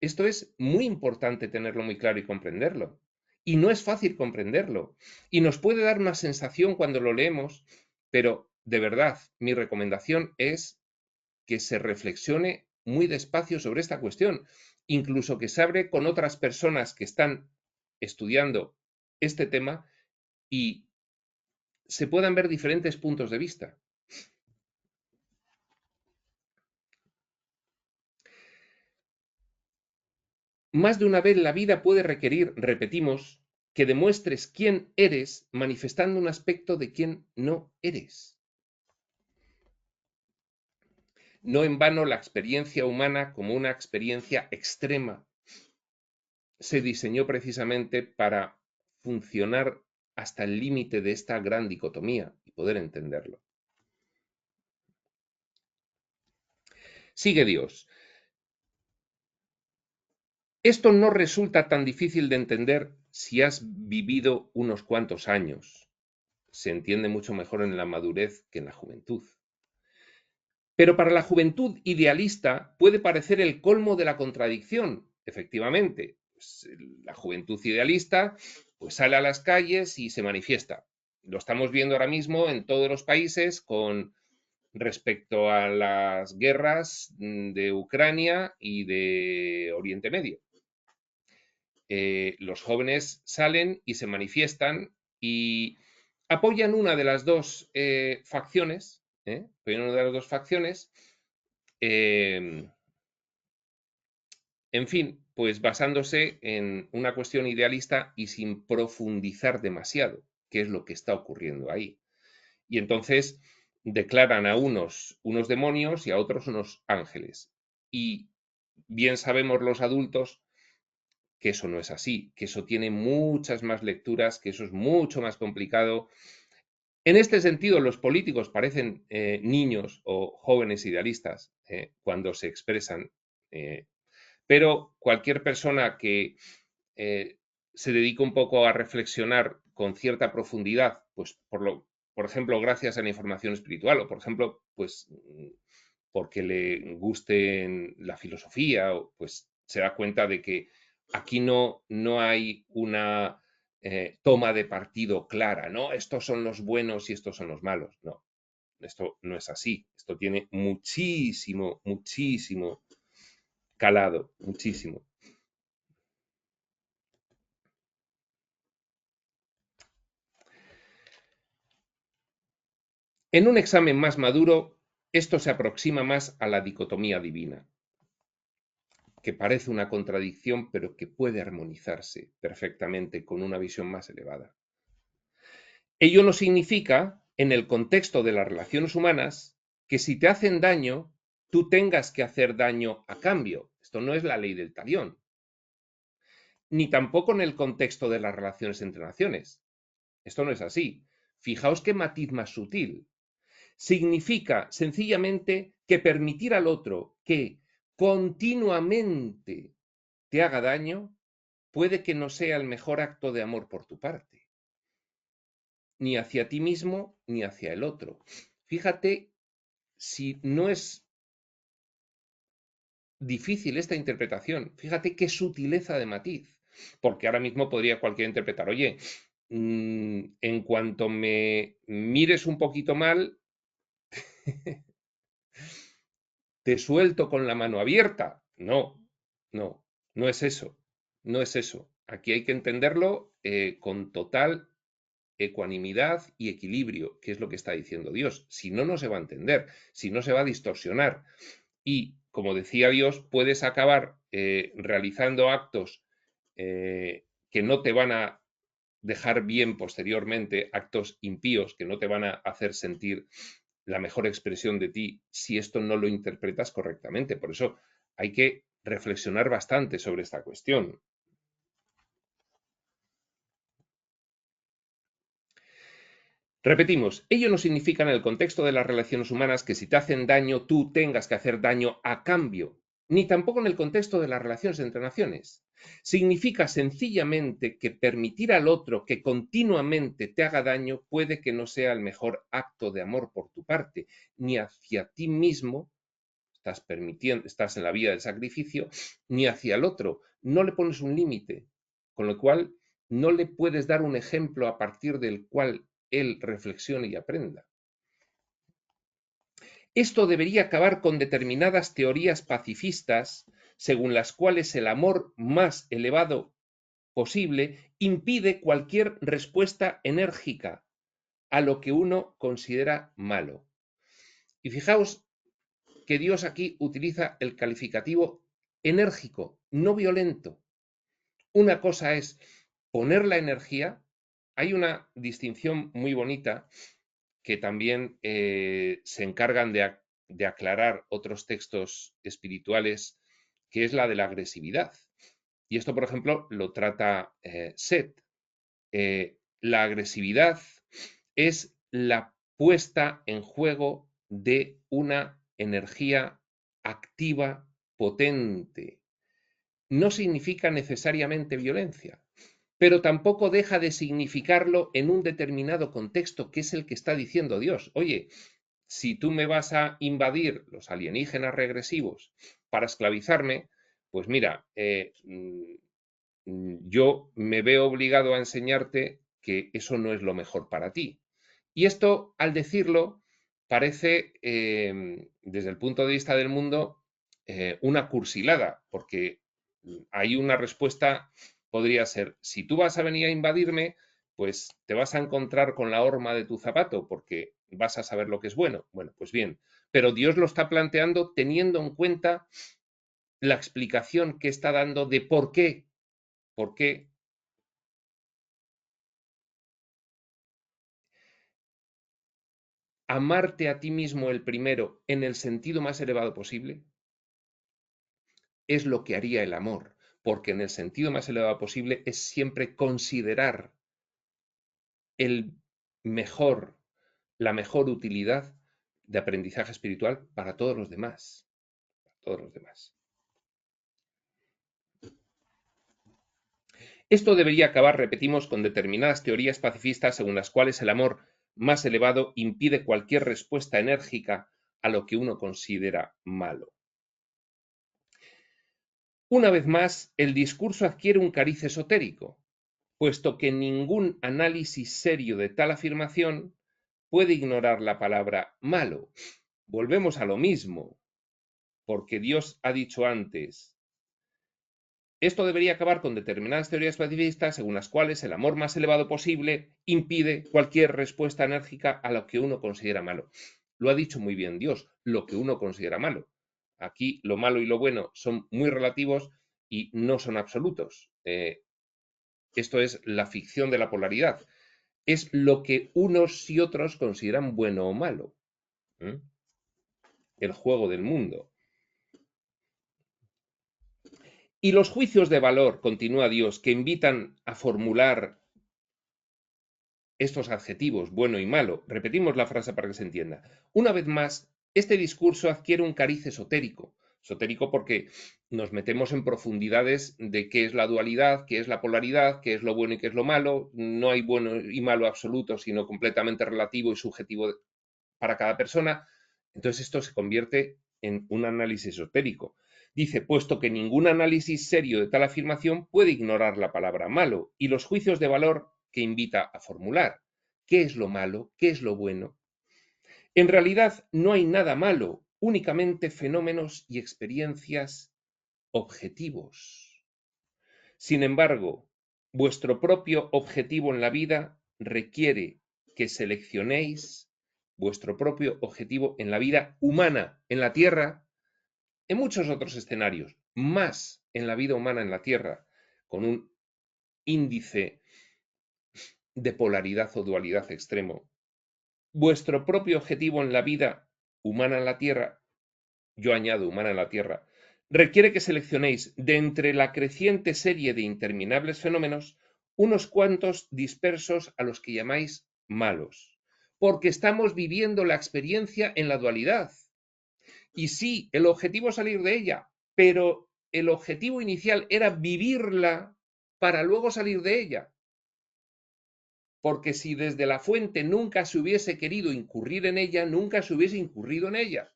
Esto es muy importante tenerlo muy claro y comprenderlo. Y no es fácil comprenderlo. Y nos puede dar una sensación cuando lo leemos, pero de verdad, mi recomendación es que se reflexione muy despacio sobre esta cuestión, incluso que se hable con otras personas que están estudiando este tema y se puedan ver diferentes puntos de vista. Más de una vez la vida puede requerir, repetimos, que demuestres quién eres manifestando un aspecto de quién no eres. No en vano la experiencia humana, como una experiencia extrema, se diseñó precisamente para funcionar hasta el límite de esta gran dicotomía y poder entenderlo. Sigue Dios. Esto no resulta tan difícil de entender si has vivido unos cuantos años. Se entiende mucho mejor en la madurez que en la juventud. Pero para la juventud idealista puede parecer el colmo de la contradicción. Efectivamente, pues, la juventud idealista pues sale a las calles y se manifiesta. Lo estamos viendo ahora mismo en todos los países con respecto a las guerras de Ucrania y de Oriente Medio. Los jóvenes salen y se manifiestan y apoyan una de las dos facciones, apoyan una de las dos facciones, en fin, pues basándose en una cuestión idealista y sin profundizar demasiado, que es lo que está ocurriendo ahí. Y entonces declaran a unos demonios y a otros unos ángeles. Y bien sabemos los adultos que eso no es así, que eso tiene muchas más lecturas, que eso es mucho más complicado. En este sentido, los políticos parecen niños o jóvenes idealistas cuando se expresan, pero cualquier persona que se dedica un poco a reflexionar con cierta profundidad, pues por ejemplo, gracias a la información espiritual, o por ejemplo, pues porque le guste la filosofía, pues se da cuenta de que aquí no hay una toma de partido clara, ¿no? Estos son los buenos y estos son los malos. No, esto no es así. Esto tiene muchísimo, muchísimo calado, muchísimo. En un examen más maduro, esto se aproxima más a la dicotomía divina, que parece una contradicción, pero que puede armonizarse perfectamente con una visión más elevada. Ello no significa, en el contexto de las relaciones humanas, que si te hacen daño, tú tengas que hacer daño a cambio. Esto no es la ley del talión. Ni tampoco en el contexto de las relaciones entre naciones. Esto no es así. Fijaos qué matiz más sutil. Significa sencillamente que permitir al otro que continuamente te haga daño puede que no sea el mejor acto de amor por tu parte, ni hacia ti mismo ni hacia el otro. Fíjate si no es difícil esta interpretación, fíjate qué sutileza de matiz, porque ahora mismo podría cualquiera interpretar, oye, en cuanto me mires un poquito mal, te suelto con la mano abierta. No, no, no es eso, no es eso. Aquí hay que entenderlo con total ecuanimidad y equilibrio, que es lo que está diciendo Dios. Si no, no se va a entender, si no se va a distorsionar. Y, como decía Dios, puedes acabar realizando actos que no te van a dejar bien posteriormente, actos impíos que no te van a hacer sentir la mejor expresión de ti si esto no lo interpretas correctamente. Por eso hay que reflexionar bastante sobre esta cuestión. Repetimos, ello no significa en el contexto de las relaciones humanas que si te hacen daño tú tengas que hacer daño a cambio, ni tampoco en el contexto de las relaciones entre naciones. Significa sencillamente que permitir al otro que continuamente te haga daño puede que no sea el mejor acto de amor por tu parte, ni hacia ti mismo estás en la vía del sacrificio, ni hacia el otro. No le pones un límite, con lo cual no le puedes dar un ejemplo a partir del cual él reflexione y aprenda. Esto debería acabar con determinadas teorías pacifistas según las cuales el amor más elevado posible impide cualquier respuesta enérgica a lo que uno considera malo. Y fijaos que Dios aquí utiliza el calificativo enérgico, no violento. Una cosa es poner la energía. Hay una distinción muy bonita que también se encargan de aclarar otros textos espirituales, que es la de la agresividad. Y esto, por ejemplo, lo trata Seth. La agresividad es la puesta en juego de una energía activa, potente. No significa necesariamente violencia, pero tampoco deja de significarlo en un determinado contexto, que es el que está diciendo Dios. Oye, si tú me vas a invadir los alienígenas regresivos para esclavizarme, pues mira, yo me veo obligado a enseñarte que eso no es lo mejor para ti. Y esto, al decirlo, parece, desde el punto de vista del mundo, una cursilada, porque hay una respuesta, podría ser, si tú vas a venir a invadirme, pues te vas a encontrar con la horma de tu zapato, porque vas a saber lo que es bueno. Bueno, pues bien, pero Dios lo está planteando teniendo en cuenta la explicación que está dando de por qué amarte a ti mismo el primero en el sentido más elevado posible es lo que haría el amor, porque en el sentido más elevado posible es siempre considerar el mejor, la mejor utilidad de aprendizaje espiritual para todos los demás. Para todos los demás. Esto debería acabar, repetimos, con determinadas teorías pacifistas según las cuales el amor más elevado impide cualquier respuesta enérgica a lo que uno considera malo. Una vez más, el discurso adquiere un cariz esotérico, puesto que ningún análisis serio de tal afirmación puede ignorar la palabra malo. Volvemos a lo mismo, porque Dios ha dicho antes, esto debería acabar con determinadas teorías pacifistas según las cuales el amor más elevado posible impide cualquier respuesta enérgica a lo que uno considera malo. Lo ha dicho muy bien Dios, lo que uno considera malo. Aquí lo malo y lo bueno son muy relativos y no son absolutos. Esto es la ficción de la polaridad. Es lo que unos y otros consideran bueno o malo. El juego del mundo. Y los juicios de valor, continúa Dios, que invitan a formular estos adjetivos, bueno y malo. Repetimos la frase para que se entienda. Una vez más, este discurso adquiere un cariz esotérico. Esotérico porque nos metemos en profundidades de qué es la dualidad, qué es la polaridad, qué es lo bueno y qué es lo malo. No hay bueno y malo absoluto, sino completamente relativo y subjetivo para cada persona. Entonces esto se convierte en un análisis esotérico. Dice, puesto que ningún análisis serio de tal afirmación puede ignorar la palabra malo y los juicios de valor que invita a formular. ¿Qué es lo malo? ¿Qué es lo bueno? En realidad no hay nada malo, únicamente fenómenos y experiencias objetivos. Sin embargo, vuestro propio objetivo en la vida requiere que seleccionéis vuestro propio objetivo en la vida humana, en la Tierra, en muchos otros escenarios, más en la vida humana en la Tierra, con un índice de polaridad o dualidad extremo. Vuestro propio objetivo en la vida humana en la Tierra, yo añado humana en la Tierra, requiere que seleccionéis de entre la creciente serie de interminables fenómenos unos cuantos dispersos a los que llamáis malos, porque estamos viviendo la experiencia en la dualidad. Y sí, el objetivo es salir de ella, pero el objetivo inicial era vivirla para luego salir de ella. Porque si desde la fuente nunca se hubiese querido incurrir en ella, nunca se hubiese incurrido en ella.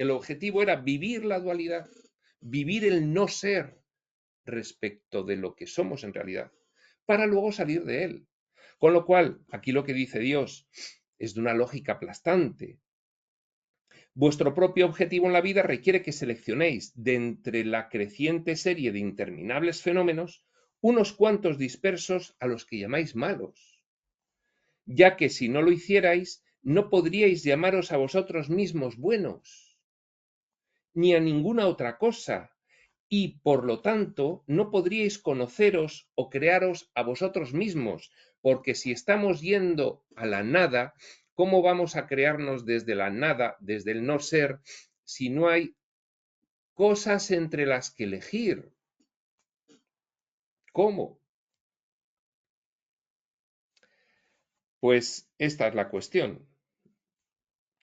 El objetivo era vivir la dualidad, vivir el no ser respecto de lo que somos en realidad, para luego salir de él. Con lo cual, aquí lo que dice Dios es de una lógica aplastante. Vuestro propio objetivo en la vida requiere que seleccionéis de entre la creciente serie de interminables fenómenos unos cuantos dispersos a los que llamáis malos, ya que si no lo hicierais, no podríais llamaros a vosotros mismos buenos, ni a ninguna otra cosa, y por lo tanto no podríais conoceros o crearos a vosotros mismos, porque si estamos yendo a la nada, ¿cómo vamos a crearnos desde la nada, desde el no ser, si no hay cosas entre las que elegir? ¿Cómo? Pues esta es la cuestión.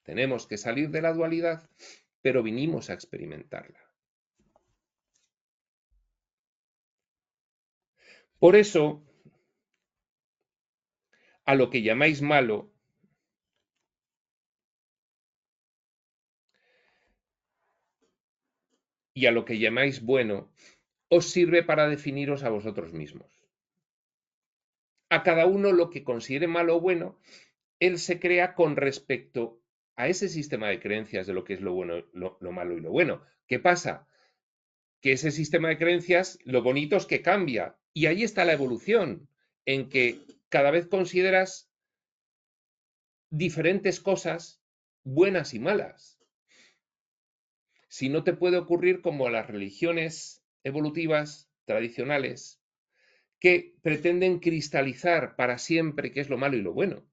Tenemos que salir de la dualidad, pero vinimos a experimentarla. Por eso, a lo que llamáis malo, y a lo que llamáis bueno, os sirve para definiros a vosotros mismos. A cada uno lo que considere malo o bueno, él se crea con respecto a ese sistema de creencias de lo que es lo bueno, lo malo y lo bueno. ¿Qué pasa? Que ese sistema de creencias, lo bonito es que cambia. Y ahí está la evolución, en que cada vez consideras diferentes cosas buenas y malas. Si no te puede ocurrir como las religiones evolutivas tradicionales, que pretenden cristalizar para siempre qué es lo malo y lo bueno.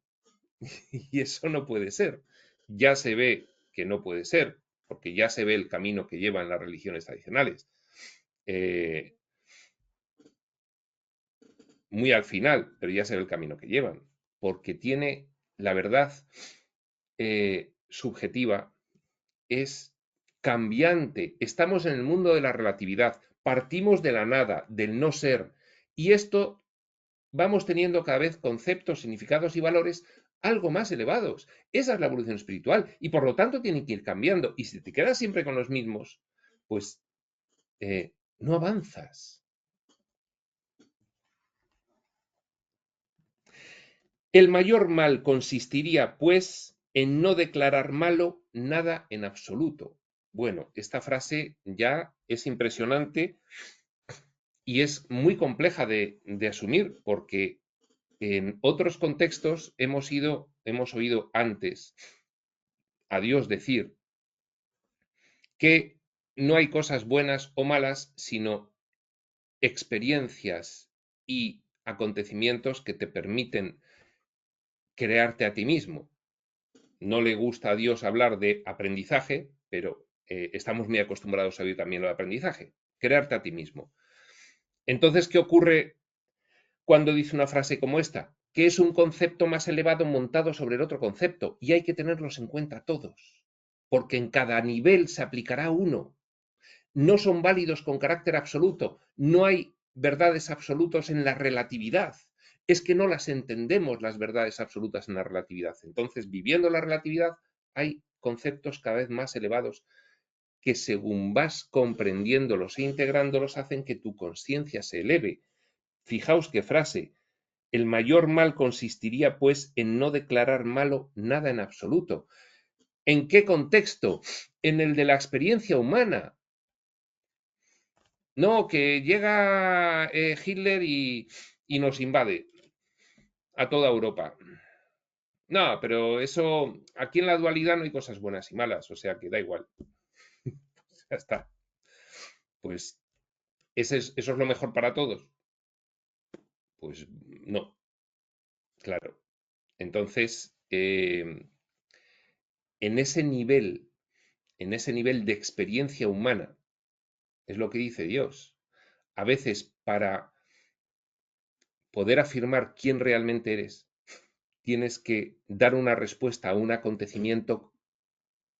Y eso no puede ser. Ya se ve que no puede ser, porque ya se ve el camino que llevan las religiones tradicionales. Muy al final, pero ya se ve el camino que llevan, porque tiene la verdad subjetiva, es cambiante. Estamos en el mundo de la relatividad, partimos de la nada, del no ser, y esto vamos teniendo cada vez conceptos, significados y valores algo más elevados. Esa es la evolución espiritual y por lo tanto tienen que ir cambiando. Y si te quedas siempre con los mismos, pues no avanzas. El mayor mal consistiría, pues, en no declarar malo nada en absoluto. Bueno, esta frase ya es impresionante y es muy compleja de asumir porque en otros contextos hemos oído antes a Dios decir que no hay cosas buenas o malas, sino experiencias y acontecimientos que te permiten crearte a ti mismo. No le gusta a Dios hablar de aprendizaje, pero estamos muy acostumbrados a oír también lo de aprendizaje, crearte a ti mismo. Entonces, ¿qué ocurre cuando dice una frase como esta? Que es un concepto más elevado montado sobre el otro concepto y hay que tenerlos en cuenta todos, porque en cada nivel se aplicará uno. No son válidos con carácter absoluto, no hay verdades absolutas en la relatividad. Es que no las entendemos las verdades absolutas en la relatividad. Entonces, viviendo la relatividad, hay conceptos cada vez más elevados que según vas comprendiéndolos e integrándolos hacen que tu conciencia se eleve. Fijaos qué frase. El mayor mal consistiría, pues, en no declarar malo nada en absoluto. ¿En qué contexto? En el de la experiencia humana. No, que llega Hitler y nos invade a toda Europa. No, pero eso, aquí en la dualidad no hay cosas buenas y malas, o sea que da igual. Ya está. Pues, ¿eso es lo mejor para todos? Pues no, claro. Entonces, en ese nivel, en ese nivel de experiencia humana, es lo que dice Dios. A veces, para poder afirmar quién realmente eres, tienes que dar una respuesta a un acontecimiento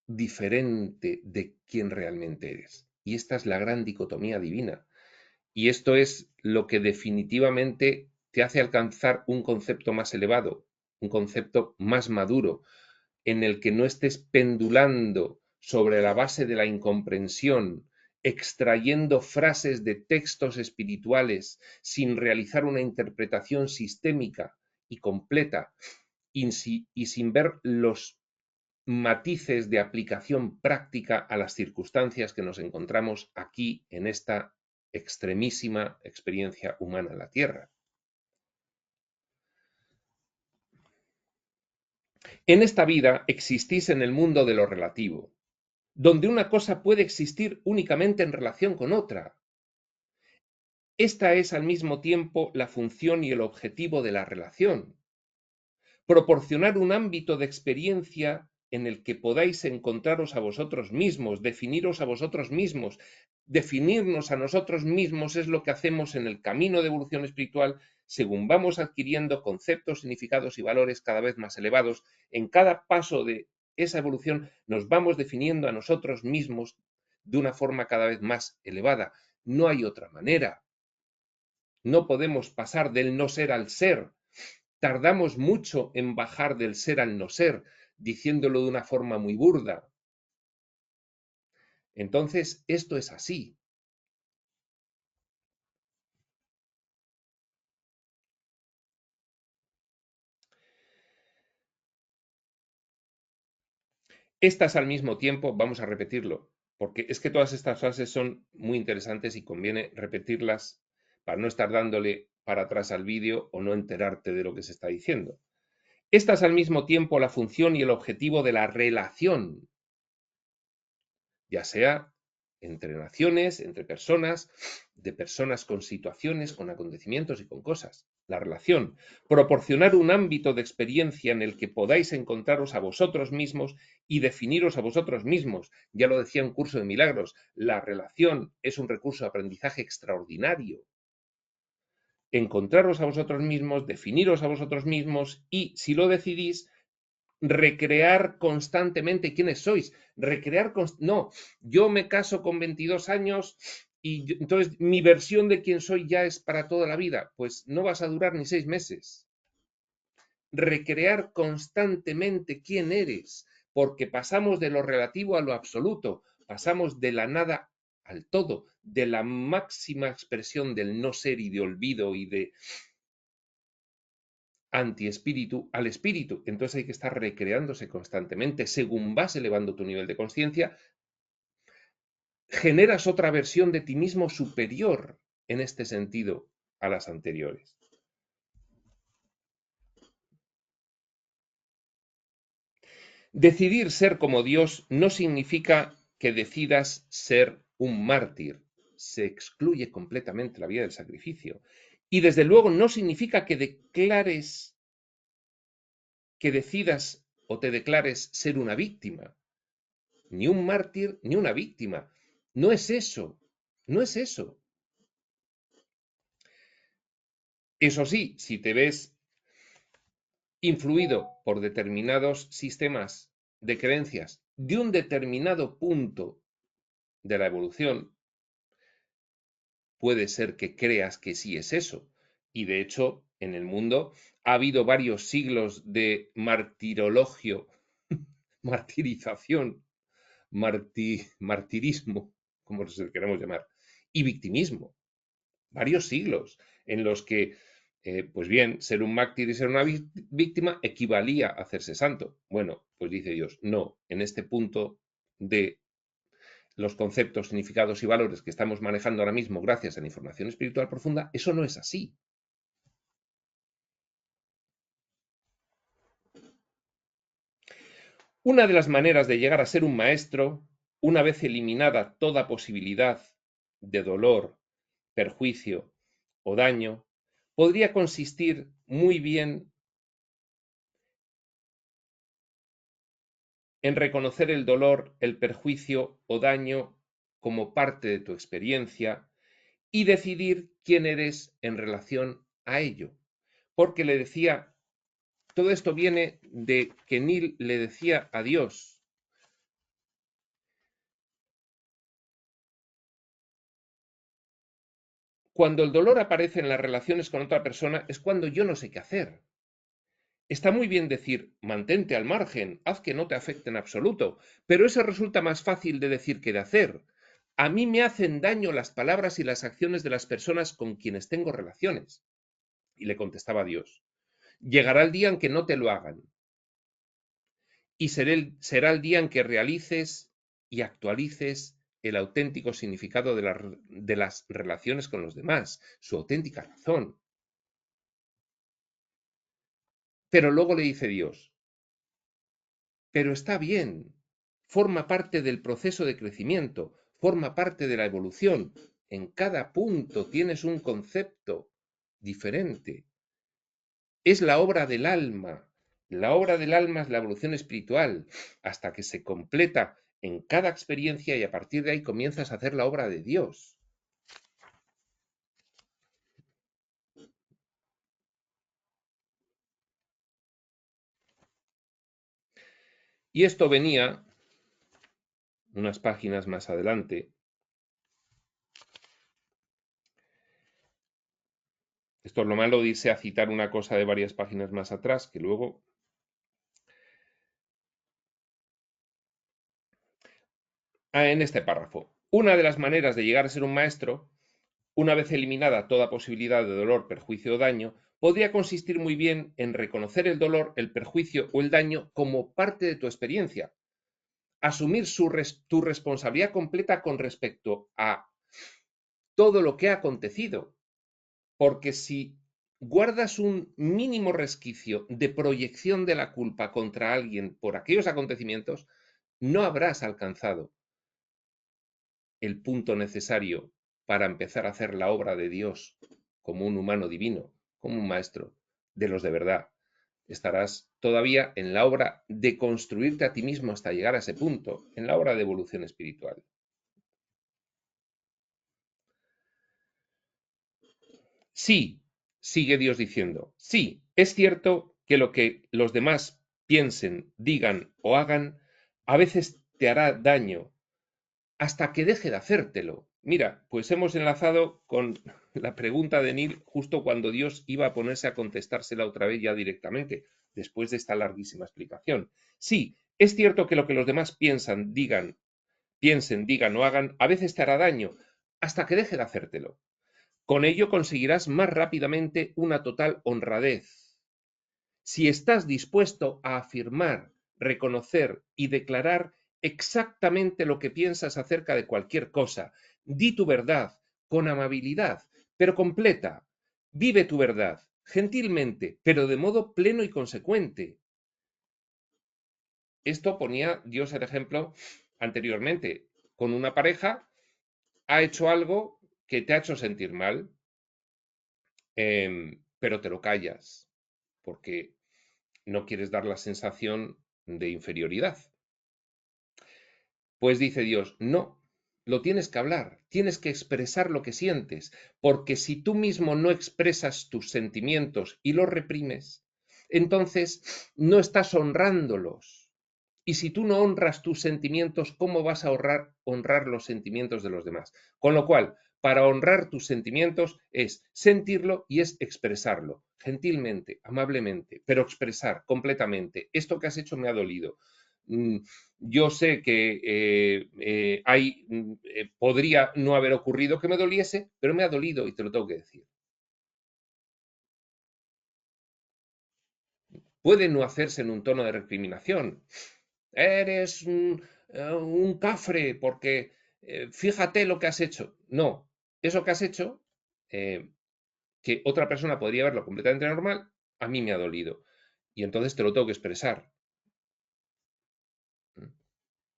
diferente de quién realmente eres. Y esta es la gran dicotomía divina. Y esto es lo que definitivamente te hace alcanzar un concepto más elevado, un concepto más maduro, en el que no estés pendulando sobre la base de la incomprensión, extrayendo frases de textos espirituales sin realizar una interpretación sistémica y completa y sin ver los matices de aplicación práctica a las circunstancias que nos encontramos aquí en esta extremísima experiencia humana en la Tierra. En esta vida existís en el mundo de lo relativo, donde una cosa puede existir únicamente en relación con otra. Esta es al mismo tiempo la función y el objetivo de la relación. Proporcionar un ámbito de experiencia en el que podáis encontraros a vosotros mismos, definiros a vosotros mismos. Definirnos a nosotros mismos es lo que hacemos en el camino de evolución espiritual según vamos adquiriendo conceptos, significados y valores cada vez más elevados. En cada paso de esa evolución nos vamos definiendo a nosotros mismos de una forma cada vez más elevada. No hay otra manera. No podemos pasar del no ser al ser. Tardamos mucho en bajar del ser al no ser, diciéndolo de una forma muy burda. Entonces, esto es así. Estas al mismo tiempo, vamos a repetirlo, porque es que todas estas frases son muy interesantes y conviene repetirlas para no estar dándole para atrás al vídeo o no enterarte de lo que se está diciendo. Esta es al mismo tiempo la función y el objetivo de la relación, ya sea entre naciones, entre personas, de personas con situaciones, con acontecimientos y con cosas. La relación. Proporcionar un ámbito de experiencia en el que podáis encontraros a vosotros mismos y definiros a vosotros mismos. Ya lo decía un curso de milagros, la relación es un recurso de aprendizaje extraordinario. Encontraros a vosotros mismos, definiros a vosotros mismos y, si lo decidís, recrear constantemente quiénes sois. No, yo me caso con 22 años y entonces mi versión de quién soy ya es para toda la vida. Pues no vas a durar ni 6 meses. Recrear constantemente quién eres, porque pasamos de lo relativo a lo absoluto, pasamos de la nada al todo, de la máxima expresión del no ser y de olvido y de antiespíritu al espíritu. Entonces hay que estar recreándose constantemente. Según vas elevando tu nivel de conciencia, generas otra versión de ti mismo superior en este sentido a las anteriores. Decidir ser como Dios no significa que decidas ser un mártir. Se excluye completamente la vía del sacrificio. Y desde luego no significa que decidas o te declares ser una víctima. Ni un mártir ni una víctima. No es eso. No es eso. Eso sí, si te ves influido por determinados sistemas de creencias de un determinado punto de la evolución, puede ser que creas que sí es eso. Y de hecho, en el mundo ha habido varios siglos de martirologio, martirización, martirismo, como se queramos llamar, y victimismo. Varios siglos en los que, pues bien, ser un mártir y ser una víctima equivalía a hacerse santo. Bueno, pues dice Dios, no, en este punto de los conceptos, significados y valores que estamos manejando ahora mismo gracias a la información espiritual profunda, eso no es así. Una de las maneras de llegar a ser un maestro, una vez eliminada toda posibilidad de dolor, perjuicio o daño, podría consistir muy bien en reconocer el dolor, el perjuicio o daño como parte de tu experiencia y decidir quién eres en relación a ello. Porque le decía, todo esto viene de que Neil le decía a Dios, cuando el dolor aparece en las relaciones con otra persona es cuando yo no sé qué hacer. Está muy bien decir, mantente al margen, haz que no te afecte en absoluto, pero eso resulta más fácil de decir que de hacer. A mí me hacen daño las palabras y las acciones de las personas con quienes tengo relaciones. Y le contestaba Dios, llegará el día en que no te lo hagan, y será el día en que realices y actualices el auténtico significado de las relaciones con los demás, su auténtica razón. Pero luego le dice Dios, pero está bien, forma parte del proceso de crecimiento, forma parte de la evolución. En cada punto tienes un concepto diferente. Es la obra del alma. La obra del alma es la evolución espiritual, hasta que se completa en cada experiencia y a partir de ahí comienzas a hacer la obra de Dios. Y esto venía unas páginas más adelante. Esto es lo malo de irse a citar una cosa de varias páginas más atrás, que luego... en este párrafo. Una de las maneras de llegar a ser un maestro, una vez eliminada toda posibilidad de dolor, perjuicio o daño, podría consistir muy bien en reconocer el dolor, el perjuicio o el daño como parte de tu experiencia. Asumir tu responsabilidad completa con respecto a todo lo que ha acontecido. Porque si guardas un mínimo resquicio de proyección de la culpa contra alguien por aquellos acontecimientos, no habrás alcanzado el punto necesario para empezar a hacer la obra de Dios como un humano divino, como un maestro de los de verdad. Estarás todavía en la obra de construirte a ti mismo hasta llegar a ese punto, en la obra de evolución espiritual. Sí, sigue Dios diciendo, sí, es cierto que lo que los demás piensen, digan o hagan, a veces te hará daño hasta que deje de hacértelo. Mira, pues hemos enlazado con la pregunta de Neil justo cuando Dios iba a ponerse a contestársela otra vez ya directamente, después de esta larguísima explicación. Sí, es cierto que lo que los demás piensen, digan o hagan, a veces te hará daño, hasta que deje de hacértelo. Con ello conseguirás más rápidamente una total honradez. Si estás dispuesto a afirmar, reconocer y declarar exactamente lo que piensas acerca de cualquier cosa, di tu verdad con amabilidad, pero completa. Vive tu verdad, gentilmente, pero de modo pleno y consecuente. Esto ponía Dios el ejemplo anteriormente. Con una pareja ha hecho algo que te ha hecho sentir mal, pero te lo callas, porque no quieres dar la sensación de inferioridad. Pues dice Dios, no, lo tienes que hablar, tienes que expresar lo que sientes, porque si tú mismo no expresas tus sentimientos y los reprimes, entonces no estás honrándolos. Y si tú no honras tus sentimientos, ¿cómo vas a honrar los sentimientos de los demás? Con lo cual, para honrar tus sentimientos es sentirlo y es expresarlo, gentilmente, amablemente, pero expresar completamente. Esto que has hecho me ha dolido. Yo sé que podría no haber ocurrido que me doliese, pero me ha dolido y te lo tengo que decir. Puede no hacerse en un tono de recriminación. Eres un cafre porque fíjate lo que has hecho. No, eso que has hecho, eh, que otra persona podría verlo completamente normal, a mí me ha dolido. Y entonces te lo tengo que expresar.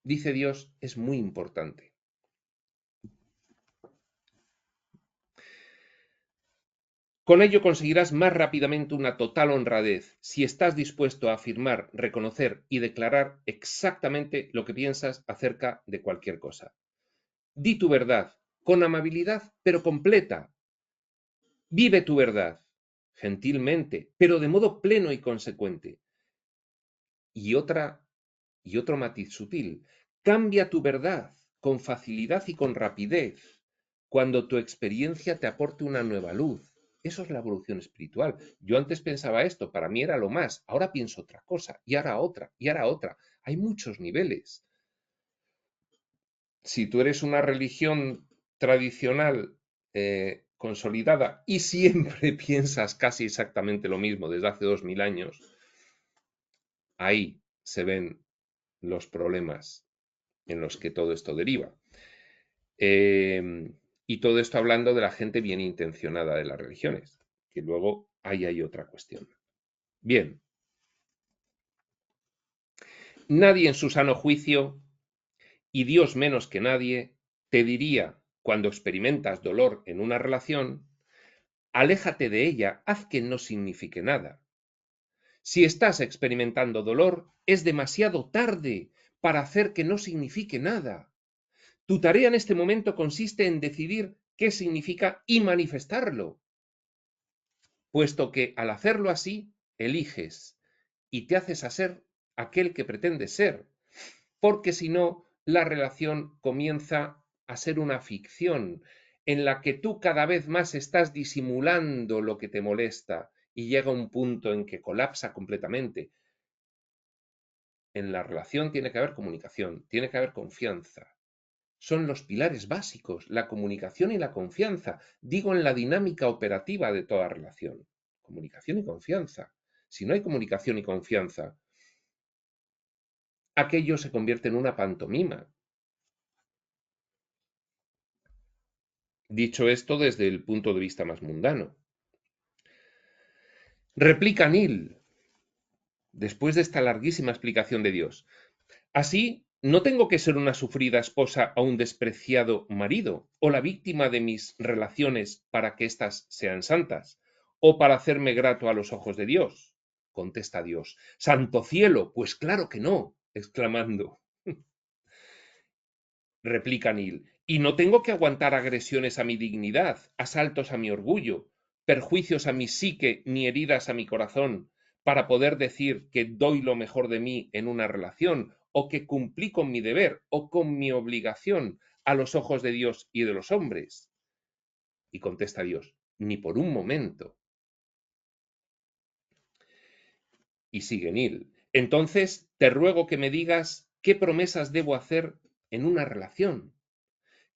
Dice Dios, es muy importante. Con ello conseguirás más rápidamente una total honradez si estás dispuesto a afirmar, reconocer y declarar exactamente lo que piensas acerca de cualquier cosa. Di tu verdad, con amabilidad, pero completa. Vive tu verdad, gentilmente, pero de modo pleno y consecuente. Y otro matiz sutil. Cambia tu verdad con facilidad y con rapidez cuando tu experiencia te aporte una nueva luz. Eso es la evolución espiritual. Yo antes pensaba esto, para mí era lo más, ahora pienso otra cosa, y ahora otra, y ahora otra. Hay muchos niveles. Si tú eres una religión tradicional, consolidada, y siempre piensas casi exactamente lo mismo desde hace 2000 años, ahí se ven los problemas en los que todo esto deriva. Y todo esto hablando de la gente bien intencionada de las religiones, que luego ahí hay otra cuestión. Bien, nadie en su sano juicio, y Dios menos que nadie, te diría, cuando experimentas dolor en una relación, aléjate de ella, haz que no signifique nada. Si estás experimentando dolor, es demasiado tarde para hacer que no signifique nada. Tu tarea en este momento consiste en decidir qué significa y manifestarlo, puesto que al hacerlo así, eliges y te haces a ser aquel que pretendes ser, porque si no, la relación comienza a ser una ficción en la que tú cada vez más estás disimulando lo que te molesta y llega un punto en que colapsa completamente. En la relación tiene que haber comunicación, tiene que haber confianza. Son los pilares básicos, la comunicación y la confianza. Digo en la dinámica operativa de toda relación. Comunicación y confianza. Si no hay comunicación y confianza, aquello se convierte en una pantomima. Dicho esto desde el punto de vista más mundano. Replica Neil, después de esta larguísima explicación de Dios. Así, no tengo que ser una sufrida esposa o un despreciado marido, o la víctima de mis relaciones para que éstas sean santas, o para hacerme grato a los ojos de Dios. Contesta Dios. Santo cielo, pues claro que no, exclamando. Replica Neil. Y no tengo que aguantar agresiones a mi dignidad, asaltos a mi orgullo, perjuicios a mi psique ni heridas a mi corazón, para poder decir que doy lo mejor de mí en una relación, o que cumplí con mi deber o con mi obligación a los ojos de Dios y de los hombres. Y contesta Dios, ni por un momento. Y sigue Neil. Entonces te ruego que me digas qué promesas debo hacer en una relación.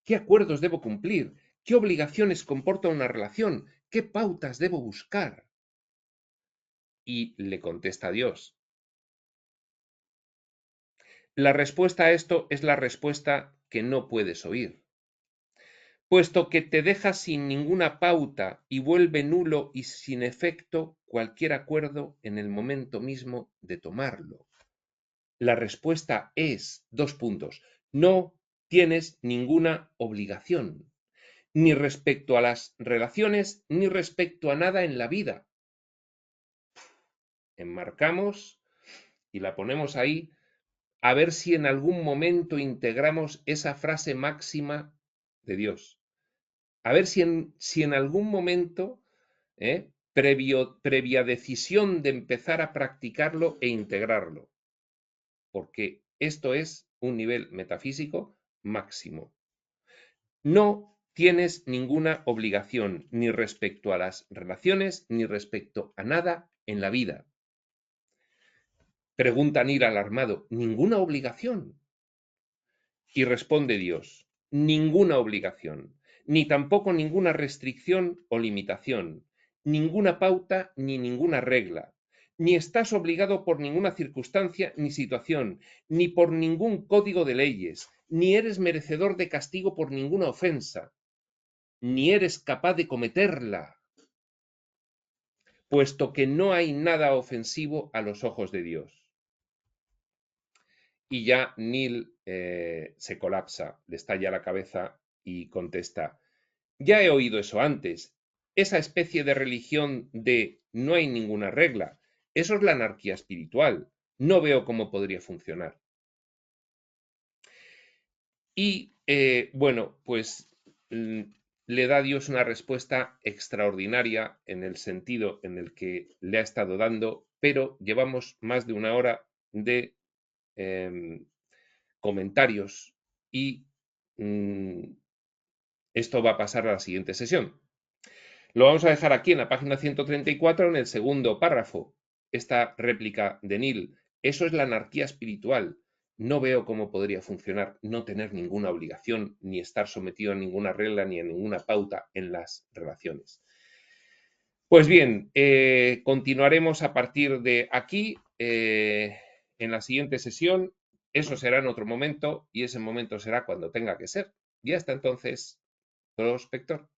¿Qué acuerdos debo cumplir? ¿Qué obligaciones comporta una relación? ¿Qué pautas debo buscar? Y le contesta Dios. La respuesta a esto es la respuesta que no puedes oír, puesto que te deja sin ninguna pauta y vuelve nulo y sin efecto cualquier acuerdo en el momento mismo de tomarlo. La respuesta es, no tienes ninguna obligación, ni respecto a las relaciones, ni respecto a nada en la vida. Enmarcamos y la ponemos ahí, a ver si en algún momento integramos esa frase máxima de Dios. A ver si en algún momento, previa decisión de empezar a practicarlo e integrarlo. Porque esto es un nivel metafísico máximo. No tienes ninguna obligación ni respecto a las relaciones ni respecto a nada en la vida. Pregunta Nir alarmado, ¿ninguna obligación? Y responde Dios, ninguna obligación, ni tampoco ninguna restricción o limitación, ninguna pauta ni ninguna regla, ni estás obligado por ninguna circunstancia ni situación, ni por ningún código de leyes, ni eres merecedor de castigo por ninguna ofensa, ni eres capaz de cometerla, puesto que no hay nada ofensivo a los ojos de Dios. Y ya Neil se colapsa, le estalla la cabeza y contesta, ya he oído eso antes, esa especie de religión de no hay ninguna regla, eso es la anarquía espiritual, no veo cómo podría funcionar. Y bueno, pues le da a Dios una respuesta extraordinaria en el sentido en el que le ha estado dando, pero llevamos más de una hora de comentarios y esto va a pasar a la siguiente sesión. Lo vamos a dejar aquí en la página 134, en el segundo párrafo, esta réplica de Neil. Eso es la anarquía espiritual. No veo cómo podría funcionar no tener ninguna obligación, ni estar sometido a ninguna regla, ni a ninguna pauta en las relaciones. Pues bien, continuaremos a partir de aquí en la siguiente sesión. Eso será en otro momento y ese momento será cuando tenga que ser. Y hasta entonces, prospector.